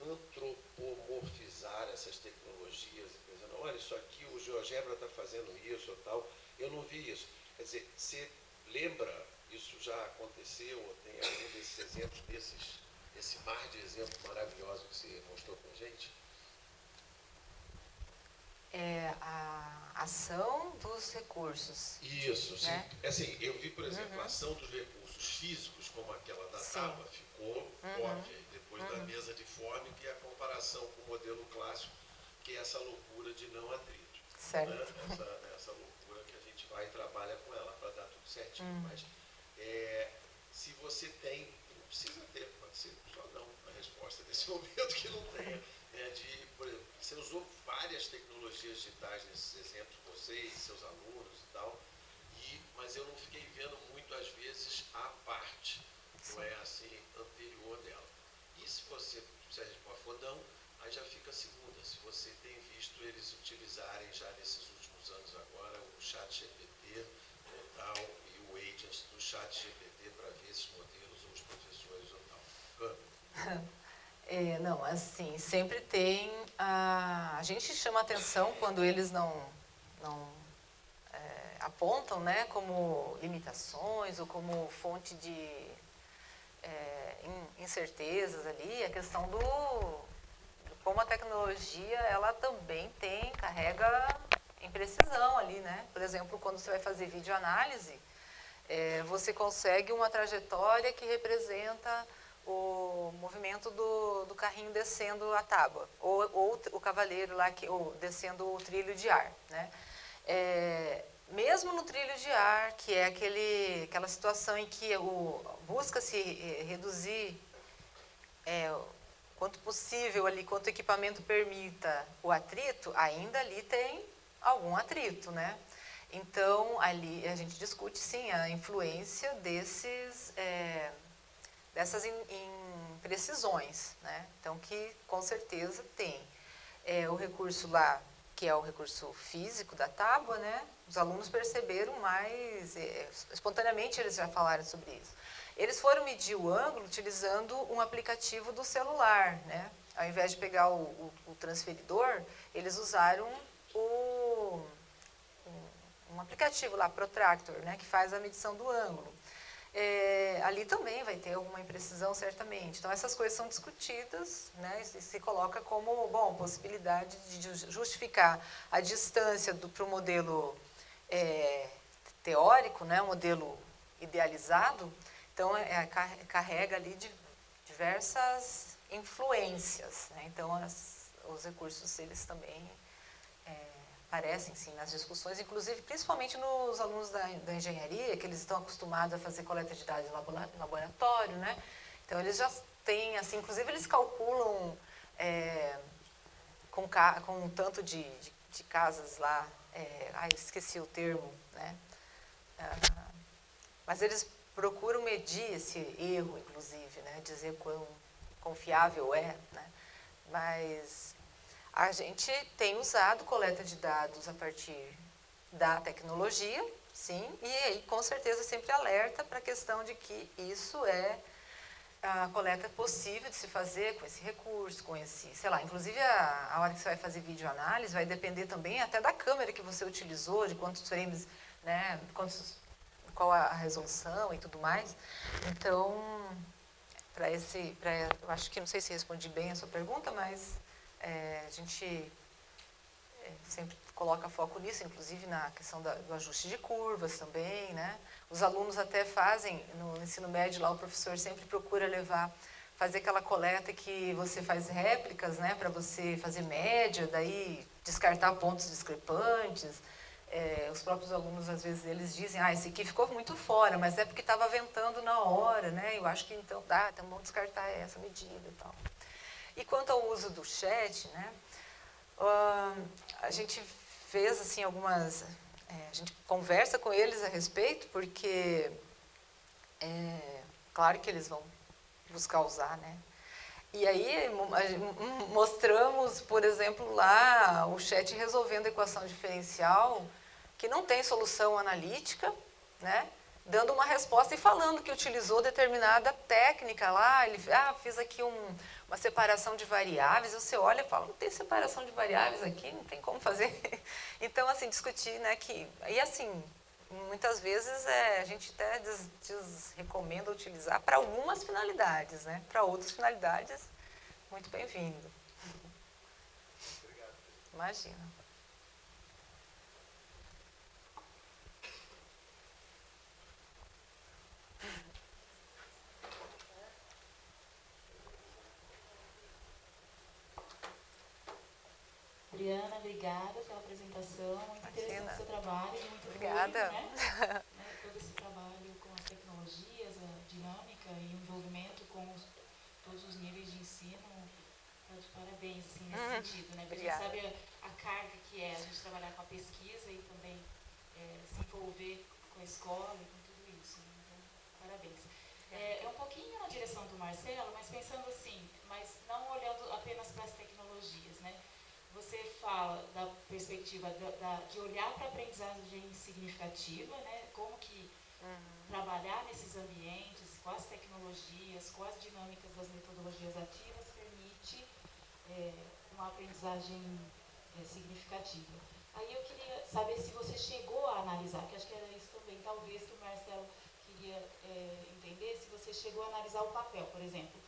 Speaker 10: antropomorfizar essas tecnologias, pensando, olha, isso aqui, o GeoGebra está fazendo isso ou tal. Eu não vi isso. Quer dizer, você lembra isso já aconteceu, ou tem algum desses exemplos, esse mar de exemplos maravilhosos que você mostrou para a gente?
Speaker 7: É a ação dos recursos.
Speaker 10: Isso, sim.
Speaker 7: Né?
Speaker 10: Assim, eu vi, por exemplo, a ação dos recursos físicos, como aquela da tábua, ficou óbvia. Depois da mesa de fórmica e a comparação com o modelo clássico, que é essa loucura de não atrito.
Speaker 7: Certo.
Speaker 10: Né? Essa loucura que a gente vai e trabalha com ela para dar tudo certinho. Mas se você tem, não precisa ter, pode ser só não a resposta nesse momento que não tenha. Por exemplo, você usou várias tecnologias digitais nesses exemplos, vocês, seus alunos e tal, mas eu não fiquei vendo muito, às vezes, a parte, não é assim, anterior dela. E se a resposta for não, aí já fica a segunda. Se você tem visto eles utilizarem já nesses últimos anos agora o ChatGPT tal, e o agent do ChatGPT para ver esses modelos, ou os professores ou tal.
Speaker 7: Não, assim, sempre tem... A gente chama atenção quando eles não apontam, né, como limitações ou como fonte de incertezas ali, a questão como a tecnologia, ela também carrega imprecisão ali, né? Por exemplo, quando você vai fazer videoanálise, você consegue uma trajetória que representa o movimento do carrinho descendo a tábua, ou o cavaleiro lá ou descendo o trilho de ar, né? Mesmo no trilho de ar, que é aquela situação em que busca-se reduzir quanto possível ali, quanto o equipamento permita o atrito, ainda ali tem algum atrito, né? Então, ali a gente discute, sim, a influência dessas imprecisões, né? Então, que com certeza tem. O recurso lá, que é o recurso físico da tábua, né? Os alunos perceberam mais, espontaneamente eles já falaram sobre isso. Eles foram medir o ângulo utilizando um aplicativo do celular, né? Ao invés de pegar o transferidor, eles usaram um aplicativo lá, Protractor, né? Que faz a medição do ângulo. Ali também vai ter alguma imprecisão, certamente. Então, essas coisas são discutidas, né, e se coloca como, possibilidade de justificar a distância para o modelo teórico, né, um modelo idealizado. Então, carrega ali diversas influências, né? Então, os recursos, eles também aparecem, sim, nas discussões, inclusive, principalmente nos alunos da engenharia, que eles estão acostumados a fazer coleta de dados em laboratório, né? Então, eles já têm, assim, inclusive, eles calculam com um tanto de casas lá, esqueci o termo, né? Mas eles procuram medir esse erro, inclusive, né? Dizer quão confiável é, né? Mas a gente tem usado coleta de dados a partir da tecnologia, sim, e aí com certeza sempre alerta para a questão de que isso é a coleta possível de se fazer com esse recurso, com esse, sei lá, inclusive a hora que você vai fazer videoanálise vai depender também até da câmera que você utilizou, de quantos frames, né, qual a resolução e tudo mais. Então, eu acho que não sei se respondi bem a sua pergunta, mas a gente sempre coloca foco nisso, inclusive na questão do ajuste de curvas também, né? Os alunos até fazem, no ensino médio lá, o professor sempre procura fazer aquela coleta que você faz réplicas, né? Para você fazer média, daí descartar pontos discrepantes. Os próprios alunos, às vezes, eles dizem, esse aqui ficou muito fora, mas é porque estava ventando na hora, né? Eu acho que então vamos descartar essa medida e tal. E quanto ao uso do chat, né? A gente fez assim algumas, a gente conversa com eles a respeito, porque claro que eles vão buscar usar, né? E aí mostramos, por exemplo, lá o chat resolvendo a equação diferencial, que não tem solução analítica, né? Dando uma resposta e falando que utilizou determinada técnica lá, ele fiz aqui uma separação de variáveis, você olha e fala, não tem separação de variáveis aqui, não tem como fazer. Então, assim, discutir, né, e assim, muitas vezes a gente até recomenda utilizar para algumas finalidades, né? Para outras finalidades, muito bem-vindo. Imagina.
Speaker 3: Adriana, obrigada pela apresentação, muito interessante o seu trabalho, muito
Speaker 7: obrigada.
Speaker 3: Fluido, né? Todo esse trabalho com as tecnologias, a dinâmica e o envolvimento com todos os níveis de ensino, de parabéns assim, nesse sentido, né? Porque a gente sabe a carga que é a gente trabalhar com a pesquisa e também se envolver com a escola e com tudo isso. Né? Então, parabéns. É um pouquinho na direção do Marcelo, mas pensando assim, mas não olhando apenas para as tecnologias, né? Você fala da perspectiva de olhar para a aprendizagem significativa, né? Como que trabalhar nesses ambientes, com as tecnologias, com as dinâmicas das metodologias ativas, permite uma aprendizagem significativa. Aí eu queria saber se você chegou a analisar, que acho que era isso também, talvez que o Marcelo queria entender, se você chegou a analisar o papel, por exemplo,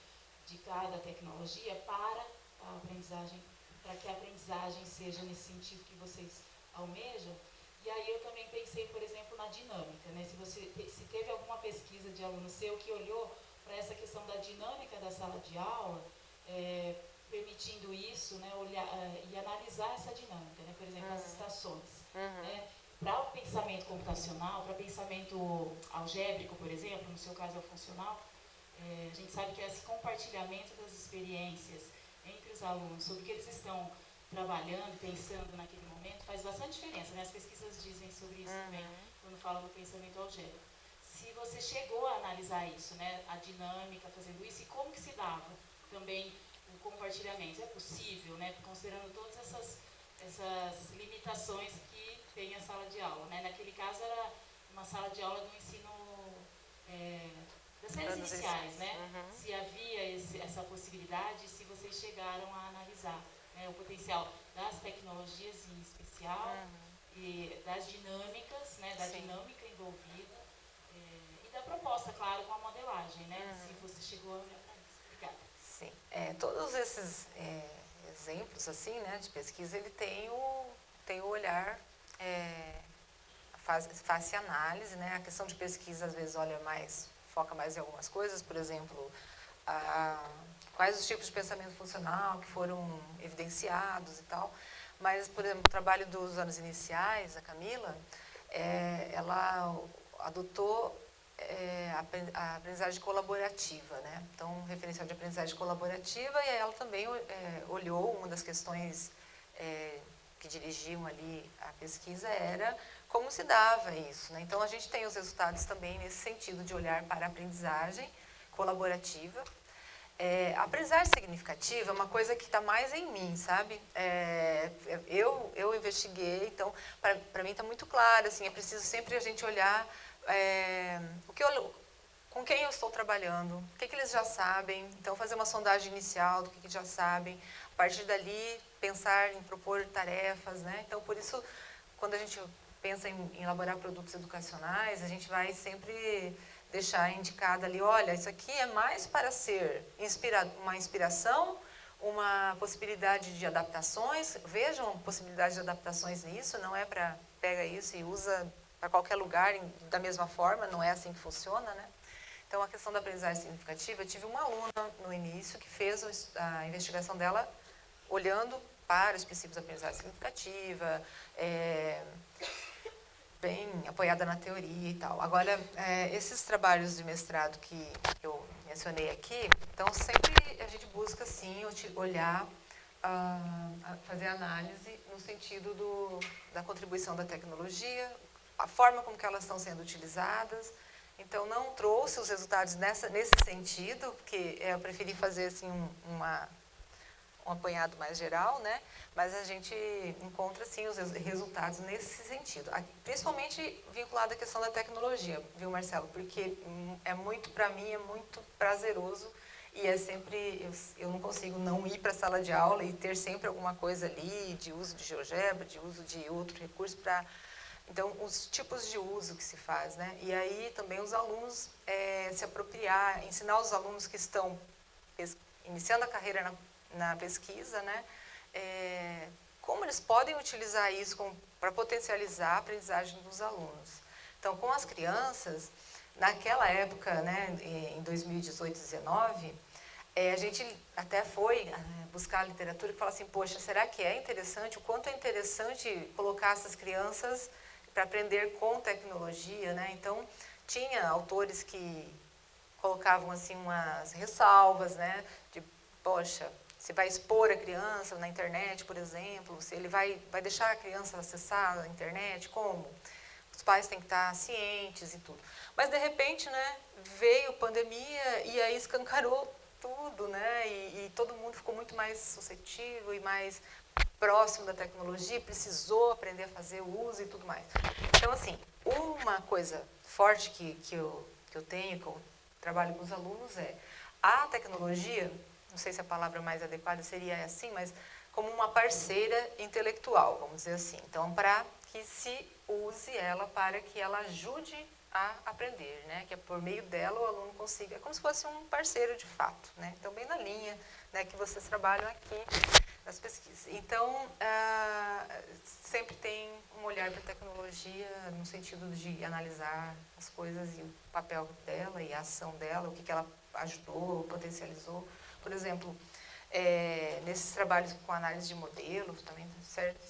Speaker 3: de cada tecnologia para a aprendizagem, para que a aprendizagem seja nesse sentido que vocês almejam. E aí eu também pensei, por exemplo, na dinâmica, né? Se teve alguma pesquisa de aluno seu que olhou para essa questão da dinâmica da sala de aula, permitindo isso, né, olhar e analisar essa dinâmica, né? Por exemplo, as estações. Né? Para o pensamento computacional, para o pensamento algébrico, por exemplo, no seu caso é o funcional, a gente sabe que esse compartilhamento das experiências entre os alunos, sobre o que eles estão trabalhando, pensando naquele momento, faz bastante diferença, né? As pesquisas dizem sobre isso também, quando falam do pensamento algébrico. Se você chegou a analisar isso, né? A dinâmica fazendo isso, e como que se dava também o compartilhamento? É possível, né? Considerando todas essas limitações que tem a sala de aula, né? Naquele caso era uma sala de aula do ensino das séries iniciais, né? Se havia essa possibilidade, se vocês chegaram a analisar, né, o potencial das tecnologias em especial e das dinâmicas, né, da dinâmica envolvida e da proposta, claro, com a modelagem, né? Se você chegou a olhar para isso. Obrigada.
Speaker 7: Sim, todos esses exemplos assim, né, de pesquisa, ele tem o olhar, faz análise, né? A questão de pesquisa às vezes foca mais em algumas coisas, por exemplo, quais os tipos de pensamento funcional que foram evidenciados e tal. Mas, por exemplo, o trabalho dos anos iniciais, a Camila, ela adotou a aprendizagem colaborativa, né? Então, um referencial de aprendizagem colaborativa, e ela também olhou, uma das questões que dirigiam ali a pesquisa era como se dava isso, né? Então, a gente tem os resultados também nesse sentido de olhar para a aprendizagem colaborativa. A aprendizagem significativa é uma coisa que está mais em mim, sabe? Eu investiguei, então, para mim está muito claro, assim, é preciso sempre a gente olhar com quem eu estou trabalhando, o que eles já sabem, então fazer uma sondagem inicial do que já sabem, a partir dali pensar em propor tarefas, né? Então, por isso, quando a gente pensa em elaborar produtos educacionais, a gente vai sempre deixar indicado ali, olha, isso aqui é mais para ser uma inspiração, uma possibilidade de adaptações, vejam possibilidade de adaptações nisso, não é para pega isso e usa para qualquer lugar da mesma forma, não é assim que funciona, né? Então, a questão da aprendizagem significativa, eu tive uma aluna no início que fez a investigação dela olhando para os princípios da aprendizagem significativa, bem apoiada na teoria e tal. Agora, esses trabalhos de mestrado que eu mencionei aqui, então sempre a gente busca, sim, olhar, fazer análise no sentido da contribuição da tecnologia, a forma como que elas estão sendo utilizadas. Então, não trouxe os resultados nesse sentido, porque eu preferi fazer assim, um apanhado mais geral, né? Mas a gente encontra, sim, os resultados nesse sentido. Principalmente vinculado à questão da tecnologia, viu, Marcelo? Porque para mim, é muito prazeroso e é sempre, eu não consigo não ir para a sala de aula e ter sempre alguma coisa ali de uso de GeoGebra, de uso de outro recurso para Então, os tipos de uso que se faz, né? E aí também os alunos se apropriar, ensinar os alunos que estão iniciando a carreira na pesquisa, né? Como eles podem utilizar isso para potencializar a aprendizagem dos alunos. Então, com as crianças, naquela época, né, em 2018, 2019, a gente até foi buscar a literatura que fala assim, poxa, será que é interessante, o quanto é interessante colocar essas crianças para aprender com tecnologia, né? Então, tinha autores que colocavam assim umas ressalvas, né? De, poxa, você vai expor a criança na internet, por exemplo, se ele vai deixar a criança acessar a internet, como? Os pais têm que estar cientes e tudo. Mas, de repente, né, veio pandemia e aí escancarou tudo, né? E todo mundo ficou muito mais suscetível e mais próximo da tecnologia, precisou aprender a fazer o uso e tudo mais. Então, assim, uma coisa forte que eu tenho, que eu trabalho com os alunos a tecnologia, não sei se a palavra mais adequada seria assim, mas como uma parceira intelectual, vamos dizer assim. Então, para que se use ela para que ela ajude a aprender, né? Que é por meio dela o aluno consiga, é como se fosse um parceiro de fato, né? Então, bem na linha, né, que vocês trabalham aqui nas pesquisas. Então, sempre tem um olhar para a tecnologia no sentido de analisar as coisas e o papel dela e a ação dela, o que ela ajudou, potencializou. Por exemplo, nesses trabalhos com análise de modelos, também,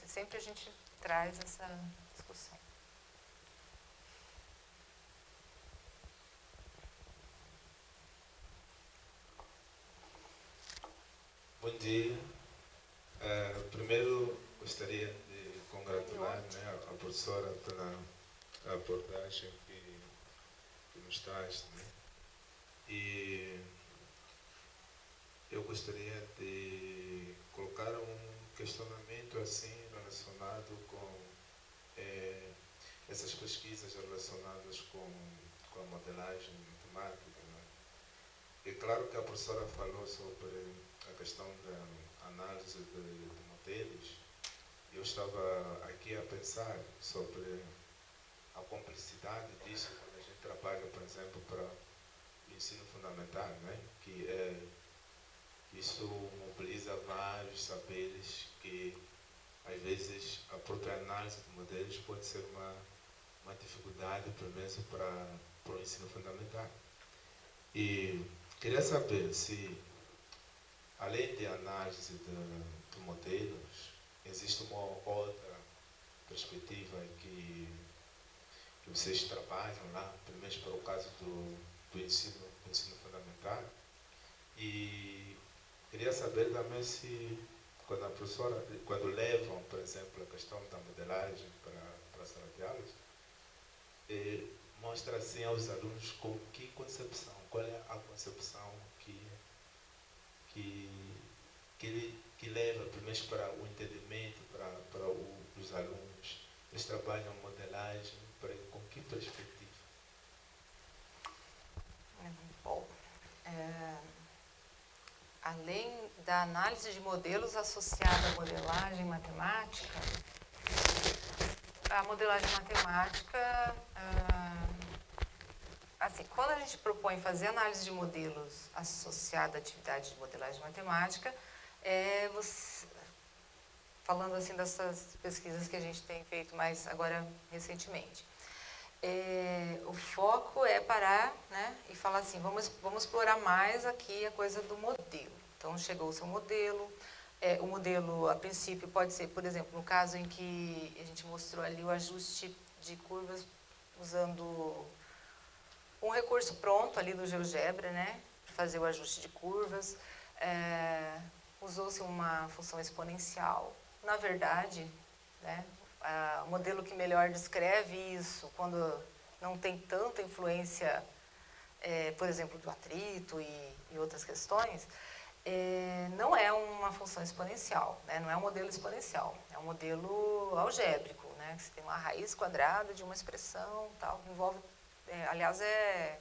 Speaker 7: sempre a gente traz essa discussão.
Speaker 11: Bom dia. Primeiro, gostaria de congratular, né, a professora pela abordagem que nos traz, né? E eu gostaria de colocar um questionamento assim relacionado com essas pesquisas relacionadas com a modelagem matemática, né? É claro que a professora falou sobre a questão da análise de modelos. Eu estava aqui a pensar sobre a complexidade disso quando a gente trabalha, por exemplo, para o ensino fundamental, né? Que isso mobiliza vários saberes que, às vezes, a própria análise de modelos pode ser uma dificuldade, pelo menos, para o ensino fundamental. E queria saber se, além de análise de modelos, existe uma outra perspectiva que vocês trabalham lá, pelo menos para o caso do ensino fundamental. E queria saber também se, quando levam, por exemplo, a questão da modelagem para a sala de aulas, mostra assim aos alunos com que concepção, qual é a concepção que leva, pelo menos para o entendimento, para os alunos. Eles trabalham modelagem com que perspectiva?
Speaker 7: Bom, além da análise de modelos associada à modelagem matemática, a modelagem matemática, assim, quando a gente propõe fazer análise de modelos associada à atividade de modelagem matemática, falando assim dessas pesquisas que a gente tem feito mais agora recentemente, o foco é parar, né, e falar assim, vamos explorar mais aqui a coisa do modelo. Então, chegou o seu modelo. O modelo, a princípio, pode ser, por exemplo, no caso em que a gente mostrou ali o ajuste de curvas usando um recurso pronto ali do GeoGebra, né, para fazer o ajuste de curvas. Usou-se uma função exponencial. Na verdade, né, o modelo que melhor descreve isso, quando não tem tanta influência, por exemplo, do atrito e outras questões, não é uma função exponencial, né? Não é um modelo exponencial, é um modelo algébrico, né? Que você tem uma raiz quadrada de uma expressão, tal, envolve, aliás, é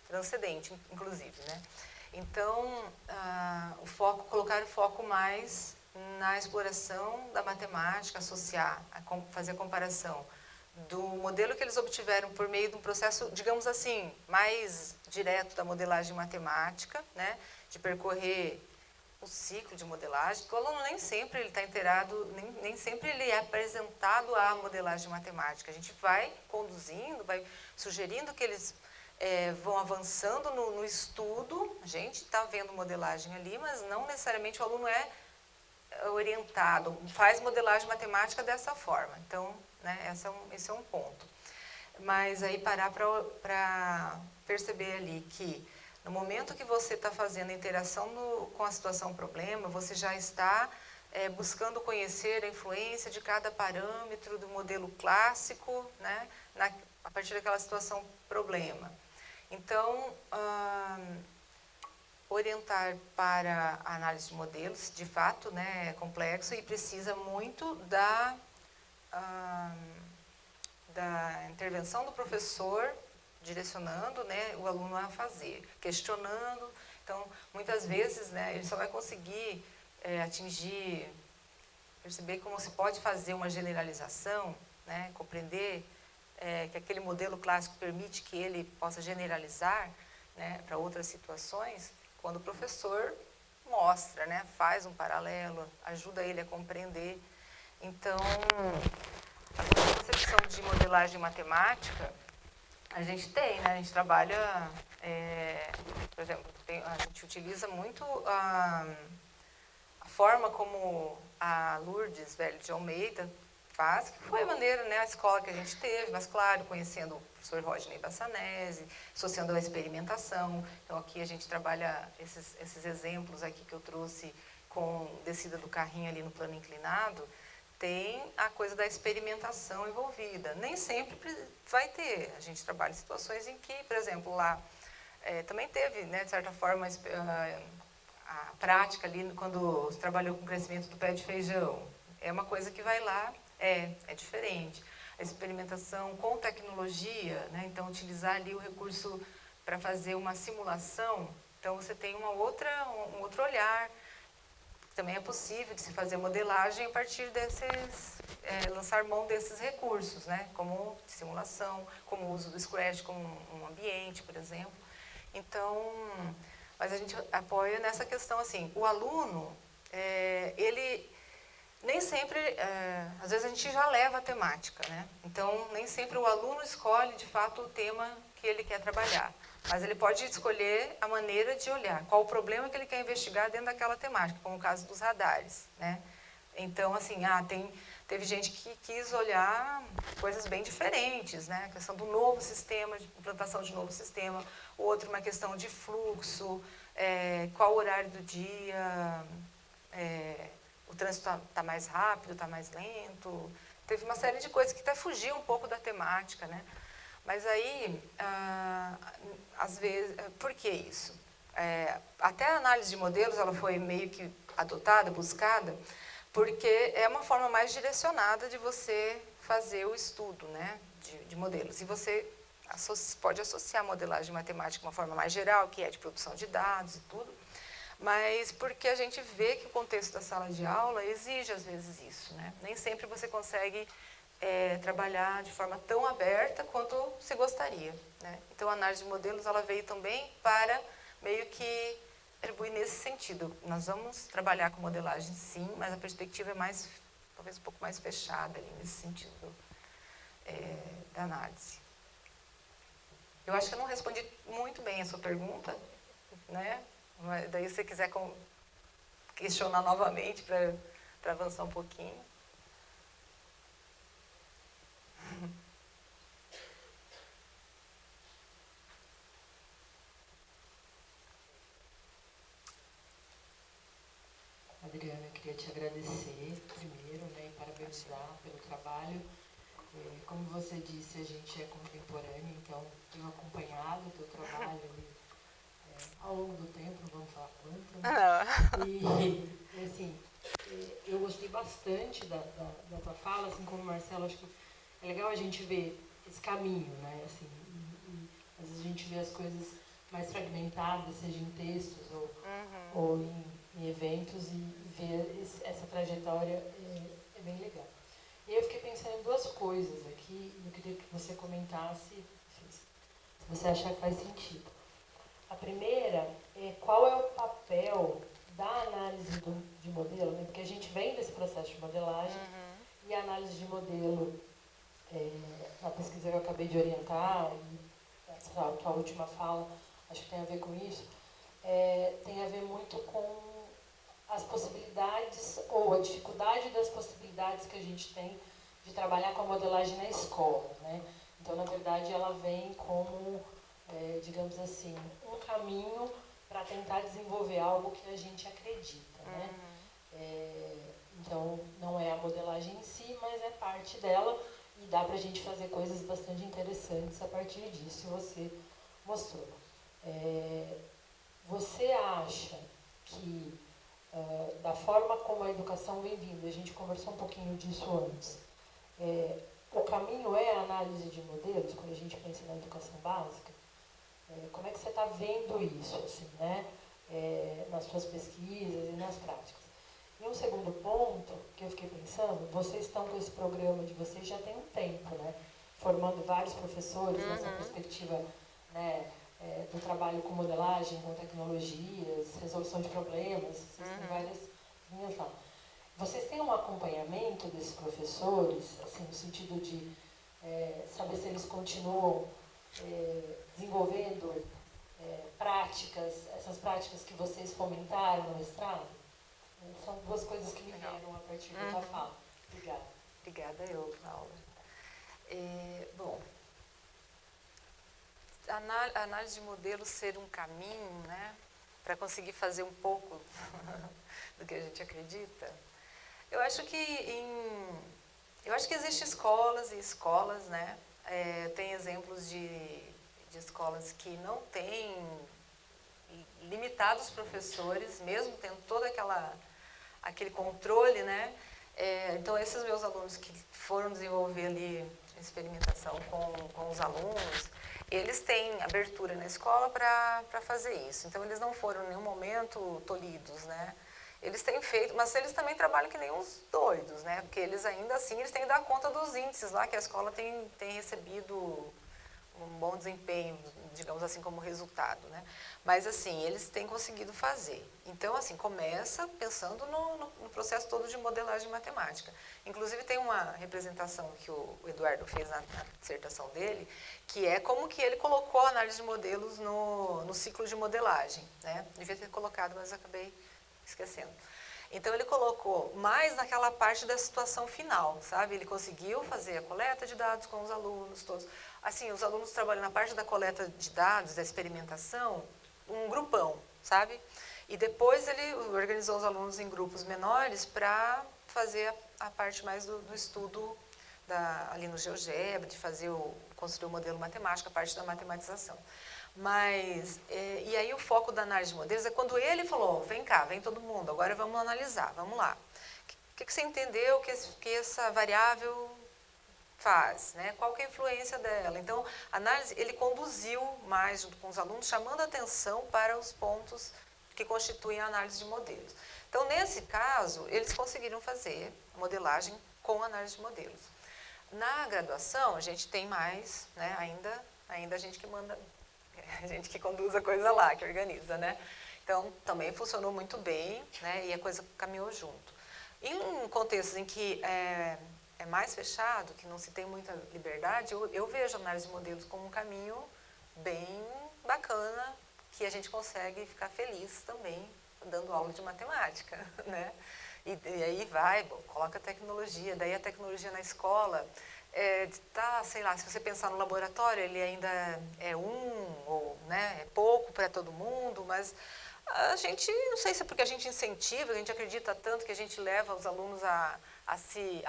Speaker 7: transcendente, inclusive, né? Então, colocar o foco mais na exploração da matemática, fazer a comparação do modelo que eles obtiveram por meio de um processo, digamos assim, mais direto da modelagem matemática, né, de percorrer o ciclo de modelagem, que o aluno nem sempre ele está inteirado, nem sempre ele é apresentado à modelagem matemática. A gente vai conduzindo, vai sugerindo que eles vão avançando no estudo. A gente está vendo modelagem ali, mas não necessariamente o aluno é orientado, faz modelagem matemática dessa forma. Então, né, esse é um ponto. Mas aí parar para perceber ali que no momento que você está fazendo a interação com a situação problema, você já está buscando conhecer a influência de cada parâmetro do modelo clássico, né, a partir daquela situação problema. Então, orientar para a análise de modelos, de fato, né, é complexo e precisa muito da intervenção do professor, direcionando, né, o aluno a fazer, questionando. Então, muitas vezes, né, ele só vai conseguir perceber como se pode fazer uma generalização, né, compreender que aquele modelo clássico permite que ele possa generalizar, né, para outras situações, quando o professor mostra, né, faz um paralelo, ajuda ele a compreender. Então, a concepção de modelagem matemática, a gente tem, né, a gente trabalha, por exemplo, a gente utiliza muito a forma como a Lourdes Velho de Almeida faz, que foi a maneira, né, a escola que a gente teve, mas claro, conhecendo o professor Rodney Bassanese, associando a experimentação. Então aqui a gente trabalha esses exemplos aqui que eu trouxe com descida do carrinho ali no plano inclinado, tem a coisa da experimentação envolvida. Nem sempre vai ter. A gente trabalha em situações em que, por exemplo, lá também teve, né, de certa forma, a prática ali quando se trabalhou com o crescimento do pé de feijão. É uma coisa que vai lá, é diferente. A experimentação com tecnologia, né, então utilizar ali o recurso para fazer uma simulação, então você tem um outro olhar. Também é possível de se fazer modelagem a partir desses, lançar mão desses recursos, né, como simulação, como o uso do Scratch como um ambiente, por exemplo. Então, mas a gente apoia nessa questão, assim, o aluno, ele nem sempre, às vezes a gente já leva a temática, né, então nem sempre o aluno escolhe, de fato, o tema que ele quer trabalhar. Mas ele pode escolher a maneira de olhar, qual o problema que ele quer investigar dentro daquela temática, como o caso dos radares, né? Então, assim, teve gente que quis olhar coisas bem diferentes, né? A questão do novo sistema, de implantação de novo sistema, outro uma questão de fluxo, qual o horário do dia, o trânsito está mais rápido, está mais lento. Teve uma série de coisas que até fugiam um pouco da temática, né? Mas aí, às vezes, por que isso? Até a análise de modelos ela foi meio que adotada, buscada, porque é uma forma mais direcionada de você fazer o estudo, né, de modelos. E você pode associar a modelagem matemática de uma forma mais geral, que é de produção de dados e tudo, mas porque a gente vê que o contexto da sala de aula exige, às vezes, isso, né? Nem sempre você consegue trabalhar de forma tão aberta quanto se gostaria, né? Então, a análise de modelos ela veio também para meio que contribuir nesse sentido. Nós vamos trabalhar com modelagem, sim, mas a perspectiva é mais, talvez um pouco mais fechada ali nesse sentido da análise. Eu acho que eu não respondi muito bem a sua pergunta, né? Mas daí, se você quiser questionar novamente para avançar um pouquinho.
Speaker 12: Adriana, eu queria te agradecer primeiro, né, e parabenizar pelo trabalho. Como você disse, a gente é contemporâneo, então tenho acompanhado o teu trabalho ao longo do tempo, não vamos falar quanto, né? E assim, eu gostei bastante da tua fala, assim como o Marcelo, acho que é legal a gente ver esse caminho, né? Assim, às vezes a gente vê as coisas mais fragmentadas, seja em textos ou em eventos, e ver essa trajetória é bem legal. E eu fiquei pensando em duas coisas aqui, eu queria que você comentasse, se você achar que faz sentido. A primeira é qual é o papel da análise de modelo, né? Porque a gente vem desse processo de modelagem e a análise de modelo, na pesquisa que eu acabei de orientar, e a tua última fala, acho que tem a ver com isso, tem a ver muito com as possibilidades, ou a dificuldade das possibilidades que a gente tem de trabalhar com a modelagem na escola, né? Então, na verdade, ela vem como, digamos assim, um caminho para tentar desenvolver algo que a gente acredita, né? Então, não é a modelagem em si, mas é parte dela e dá para a gente fazer coisas bastante interessantes a partir disso, e você mostrou. Você acha que, da forma como a educação vem vindo, a gente conversou um pouquinho disso antes, o caminho é a análise de modelos, quando a gente pensa na educação básica? Como é que você está vendo isso, assim, né? Nas suas pesquisas e nas práticas? E um segundo ponto que eu fiquei pensando, vocês estão com esse programa de vocês já tem um tempo, né? Formando vários professores nessa perspectiva, né, do trabalho com modelagem, com tecnologias, resolução de problemas, vocês têm várias linhas lá. Vocês têm um acompanhamento desses professores, assim, no sentido de saber se eles continuam desenvolvendo práticas, essas práticas que vocês fomentaram no mestrado? São duas coisas que me vieram a partir da tua fala. Obrigada.
Speaker 7: Obrigada eu, Paula. Bom, a análise de modelo ser um caminho, né, para conseguir fazer um pouco do que a gente acredita. Eu acho que existem escolas e escolas, né? Tem exemplos de escolas que não têm limitados professores, mesmo tendo todo aquele controle, né? Então, esses meus alunos que foram desenvolver ali a experimentação com os alunos, eles têm abertura na escola para fazer isso. Então, eles não foram em nenhum momento tolhidos, né? Eles têm feito, mas eles também trabalham que nem uns doidos, né? Porque eles ainda assim, eles têm que dar conta dos índices lá, que a escola tem recebido um bom desempenho, digamos assim, como resultado, né? Mas, assim, eles têm conseguido fazer. Então, assim, começa pensando no processo todo de modelagem matemática. Inclusive, tem uma representação que o Eduardo fez na dissertação dele, que é como que ele colocou a análise de modelos no ciclo de modelagem, né? Devia ter colocado, mas acabei esquecendo. Então, ele colocou mais naquela parte da situação final, sabe? Ele conseguiu fazer a coleta de dados com os alunos todos. Assim, os alunos trabalham na parte da coleta de dados, da experimentação, um grupão, sabe? E depois ele organizou os alunos em grupos menores para fazer a parte mais do estudo ali no GeoGebra, de construir o modelo matemático, a parte da matematização. Mas, e aí o foco da análise de modelos é quando ele falou, vem cá, vem todo mundo, agora vamos analisar, vamos lá. O que você entendeu que essa variável faz, né? Qual que é a influência dela? Então, a análise, ele conduziu mais junto com os alunos, chamando a atenção para os pontos que constituem a análise de modelos. Então, nesse caso, eles conseguiram fazer modelagem com análise de modelos. Na graduação, a gente tem mais, né? Ainda a gente que manda, a gente que conduz a coisa lá, que organiza, né? Então, também funcionou muito bem, né? E a coisa caminhou junto. Em contextos em que é mais fechado, que não se tem muita liberdade, eu vejo a análise de modelos como um caminho bem bacana, que a gente consegue ficar feliz também dando aula de matemática, né? E aí coloca a tecnologia, daí a tecnologia na escola, sei lá, se você pensar no laboratório, ele ainda é ou, né, é pouco para todo mundo, mas a gente, não sei se é porque a gente incentiva, a gente acredita tanto que a gente leva os alunos a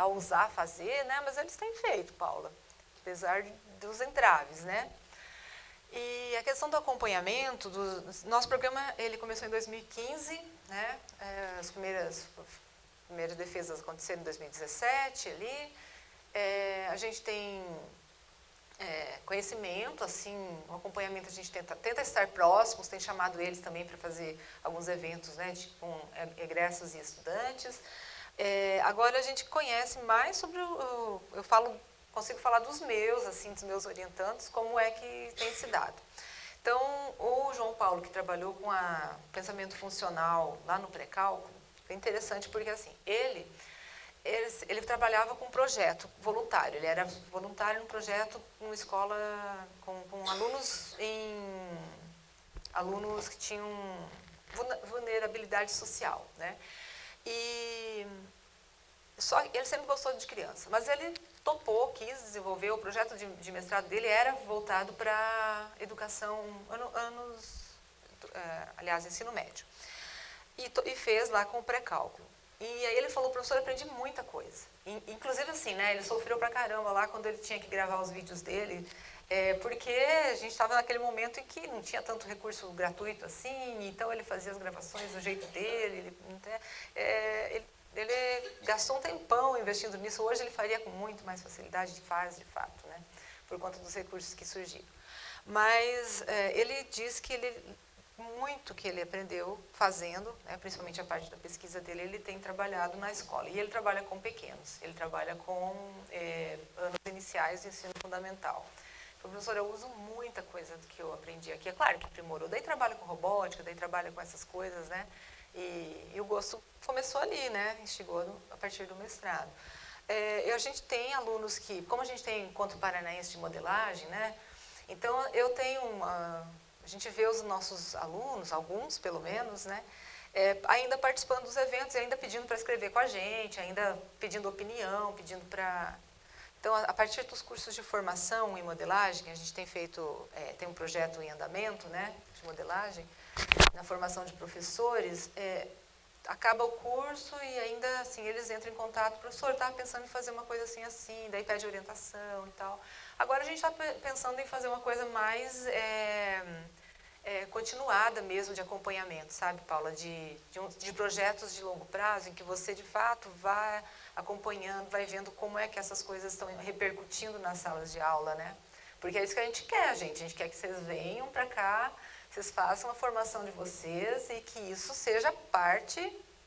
Speaker 7: usar, fazer, né? Mas eles têm feito, Paula, apesar dos entraves, né? E a questão do acompanhamento, nosso programa, ele começou em 2015, né? As primeiras defesas aconteceram em 2017, ali. A gente tem conhecimento, assim, o acompanhamento a gente tenta estar próximos, tem chamado eles também para fazer alguns eventos, né, com egressos e estudantes, Agora a gente conhece mais sobre consigo falar dos meus, assim, dos meus orientandos, como é que tem se dado. Então, o João Paulo, que trabalhou com pensamento funcional lá no pré-cálculo, é interessante porque, assim, ele trabalhava com um projeto voluntário. Ele era voluntário no projeto com uma escola com alunos que tinham vulnerabilidade social, né? E ele sempre gostou de criança, mas ele topou, quis desenvolver. O projeto de mestrado dele era voltado para educação, ensino médio. E fez lá com o pré-cálculo. E aí ele falou: professor, eu aprendi muita coisa. Inclusive, assim, né, ele sofreu pra caramba lá quando ele tinha que gravar os vídeos dele, porque a gente estava naquele momento em que não tinha tanto recurso gratuito assim, então ele fazia as gravações do jeito dele. Ele gastou um tempão investindo nisso. Hoje ele faria com muito mais facilidade, de fato, né, por conta dos recursos que surgiram. Mas ele diz que muito que ele aprendeu fazendo, né, principalmente a parte da pesquisa dele, ele tem trabalhado na escola. E ele trabalha com pequenos, ele trabalha com anos iniciais de ensino fundamental. Então, professor, eu uso muita coisa do que eu aprendi aqui. É claro que aprimorou. Daí trabalha com robótica, daí trabalha com essas coisas, né? E o gosto começou ali, né? Instigou a partir do mestrado. A gente tem alunos que, como a gente tem Encontro Paranaense de Modelagem, né? Então, eu tenho a gente vê os nossos alunos, alguns pelo menos, né, ainda participando dos eventos, e ainda pedindo para escrever com a gente, ainda pedindo opinião, pedindo para... Então, a partir dos cursos de formação em modelagem, a gente tem tem um projeto em andamento, né, de modelagem, na formação de professores, acaba o curso e ainda assim eles entram em contato: professor, eu estava pensando em fazer uma coisa assim, assim, daí pede orientação e tal. Agora a gente está pensando em fazer uma coisa mais continuada mesmo, de acompanhamento, sabe, Paula? De projetos de longo prazo, em que você, de fato, vai acompanhando, vai vendo como é que essas coisas estão repercutindo nas salas de aula, né? Porque é isso que a gente quer, gente. A gente quer que vocês venham para cá, vocês façam a formação de vocês e que isso seja parte,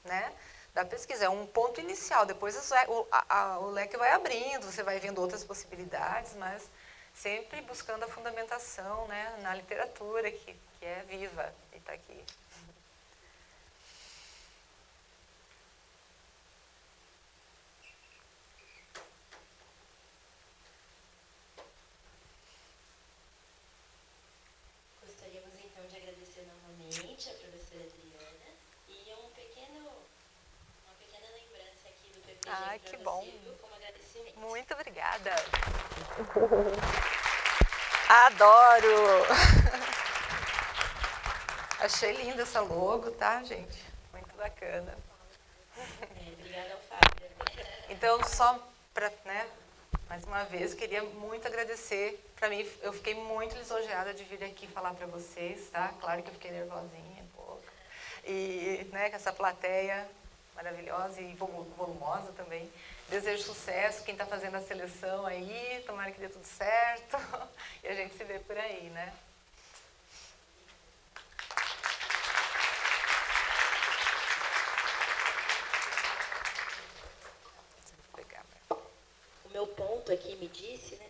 Speaker 7: né, da pesquisa. É um ponto inicial. Depois o leque vai abrindo, você vai vendo outras possibilidades, mas sempre buscando a fundamentação, né, na literatura, que é viva e está aqui.
Speaker 1: Gostaríamos então de agradecer novamente a professora Adriana e uma pequena lembrança aqui do PPG
Speaker 7: Ai, que bom.
Speaker 1: como agradecimento.
Speaker 7: Muito obrigada. Adoro! Achei linda essa logo, tá, gente? Muito bacana.
Speaker 1: Obrigada ao Fábio.
Speaker 7: Então, só para, né, mais uma vez, eu queria muito agradecer. Para mim, eu fiquei muito lisonjeada de vir aqui falar para vocês, tá? Claro que eu fiquei nervosinha um pouco. E, né, com essa plateia maravilhosa e volumosa também. Desejo sucesso, quem está fazendo a seleção aí, tomara que dê tudo certo. E a gente se vê por aí, né?
Speaker 1: O meu ponto aqui me disse, né,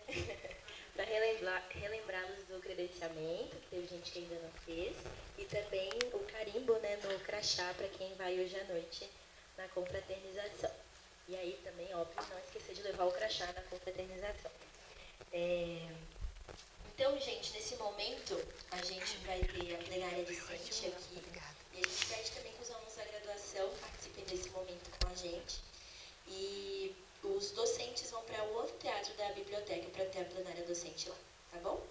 Speaker 1: para relembrá-los do credenciamento, que teve gente que ainda não fez, e também o carimbo, né, no crachá para quem vai hoje à noite na confraternização. E aí também, óbvio, não esquecer de levar o crachá na confraternização. Então, gente, nesse momento, a gente vai ter a plenária decente aqui. E a gente pede também que os alunos da graduação participem desse momento com a gente. E os docentes vão para o outro teatro da biblioteca para ter a plenária docente lá, tá bom?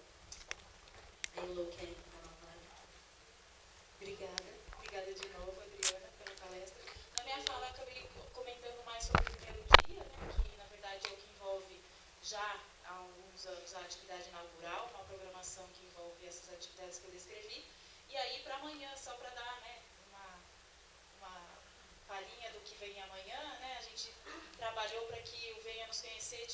Speaker 1: Aí o Lou quer falar uma palavra.
Speaker 3: Obrigada de novo, Adriana, pela palestra. Na minha fala, eu acabei comentando mais sobre o primeiro dia, né, que na verdade é o que envolve já há alguns anos a atividade inaugural, uma programação que envolve essas atividades que eu descrevi. E aí, para amanhã, só para dar, né, uma palhinha do que vem amanhã, né, a gente trabalhou para que o Venha Nos Conhecer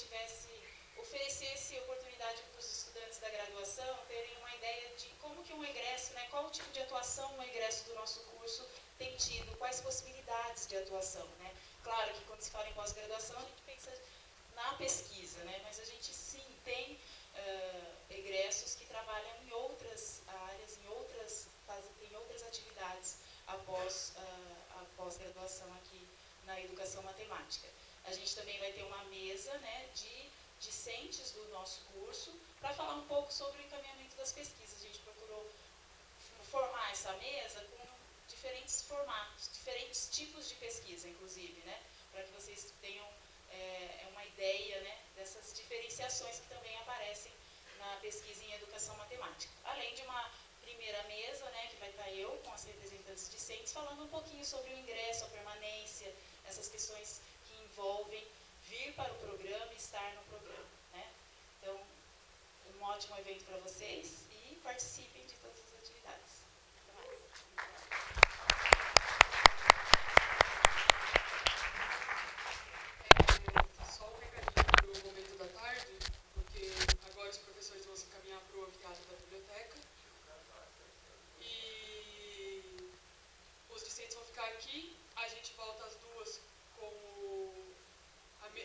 Speaker 3: oferecesse oportunidade para os estudantes da graduação terem uma ideia de como que um egresso, né, qual tipo de atuação o egresso do nosso curso tem tido, quais possibilidades de atuação, né? Claro que quando se fala em pós-graduação, a gente pensa na pesquisa, né? Mas a gente sim tem egressos que trabalham em outras áreas, tem outras atividades após a pós-graduação aqui na educação matemática. A gente também vai ter uma mesa, né, de discentes do nosso curso para falar um pouco sobre o encaminhamento das pesquisas. A gente procurou formar essa mesa com diferentes formatos, diferentes tipos de pesquisa, inclusive, né, para que vocês tenham uma ideia, né, dessas diferenciações que também aparecem na pesquisa em educação matemática. Além de uma primeira mesa, né, que vai estar eu com as representantes discentes, falando um pouquinho sobre o ingresso, a permanência, essas questões que envolvem vir para o programa e estar no programa, né? Então, um ótimo evento para vocês e participem de todas as atividades. Até mais.
Speaker 5: Só um recadinho para o momento da tarde, porque agora os professores vão se encaminhar para o anfiteatro da biblioteca. E os discentes vão ficar aqui, a gente volta às 2 com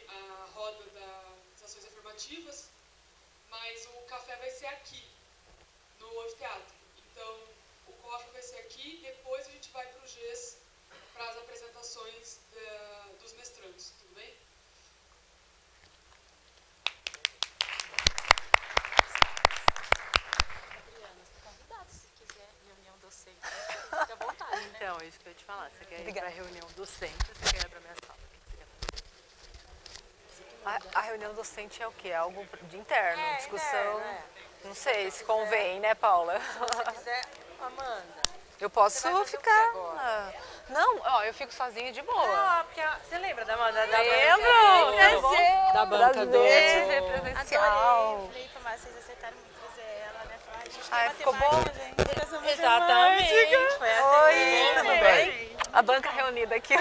Speaker 5: a roda das ações afirmativas, mas o café vai ser aqui, no anfiteatro. Então, o cofre vai ser aqui, depois a gente vai para o GES para as apresentações dos mestrandos, tudo bem?
Speaker 13: Adriana, você está convidada se quiser reunião docente. Fica à vontade, né?
Speaker 7: Então, isso que eu ia te falar. Você quer ir para a reunião docente ou você quer ir para a minha sala? A reunião docente é o quê? Algo de interno, discussão?
Speaker 13: Interno,
Speaker 7: Não sei se convém, né, Paula?
Speaker 13: Se você quiser, Amanda.
Speaker 7: Eu posso ficar. Não, ó, eu fico sozinha de boa.
Speaker 13: Não, porque você lembra da Amanda?
Speaker 7: Lembro!
Speaker 13: Da banca do...
Speaker 7: Ver presencial.
Speaker 13: Adorei. Falei, Tomás, vocês acertaram muito trazer ela, né? Falar, a gente
Speaker 7: Ai,
Speaker 13: tem
Speaker 7: ficou bom?
Speaker 13: matemática, gente. Exatamente. Foi assim.
Speaker 7: Oi, tudo bem? A banca reunida aqui.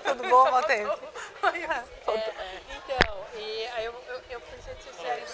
Speaker 7: Tudo bom, mau tempo?
Speaker 13: Então, e aí eu pensei que vocês fizerem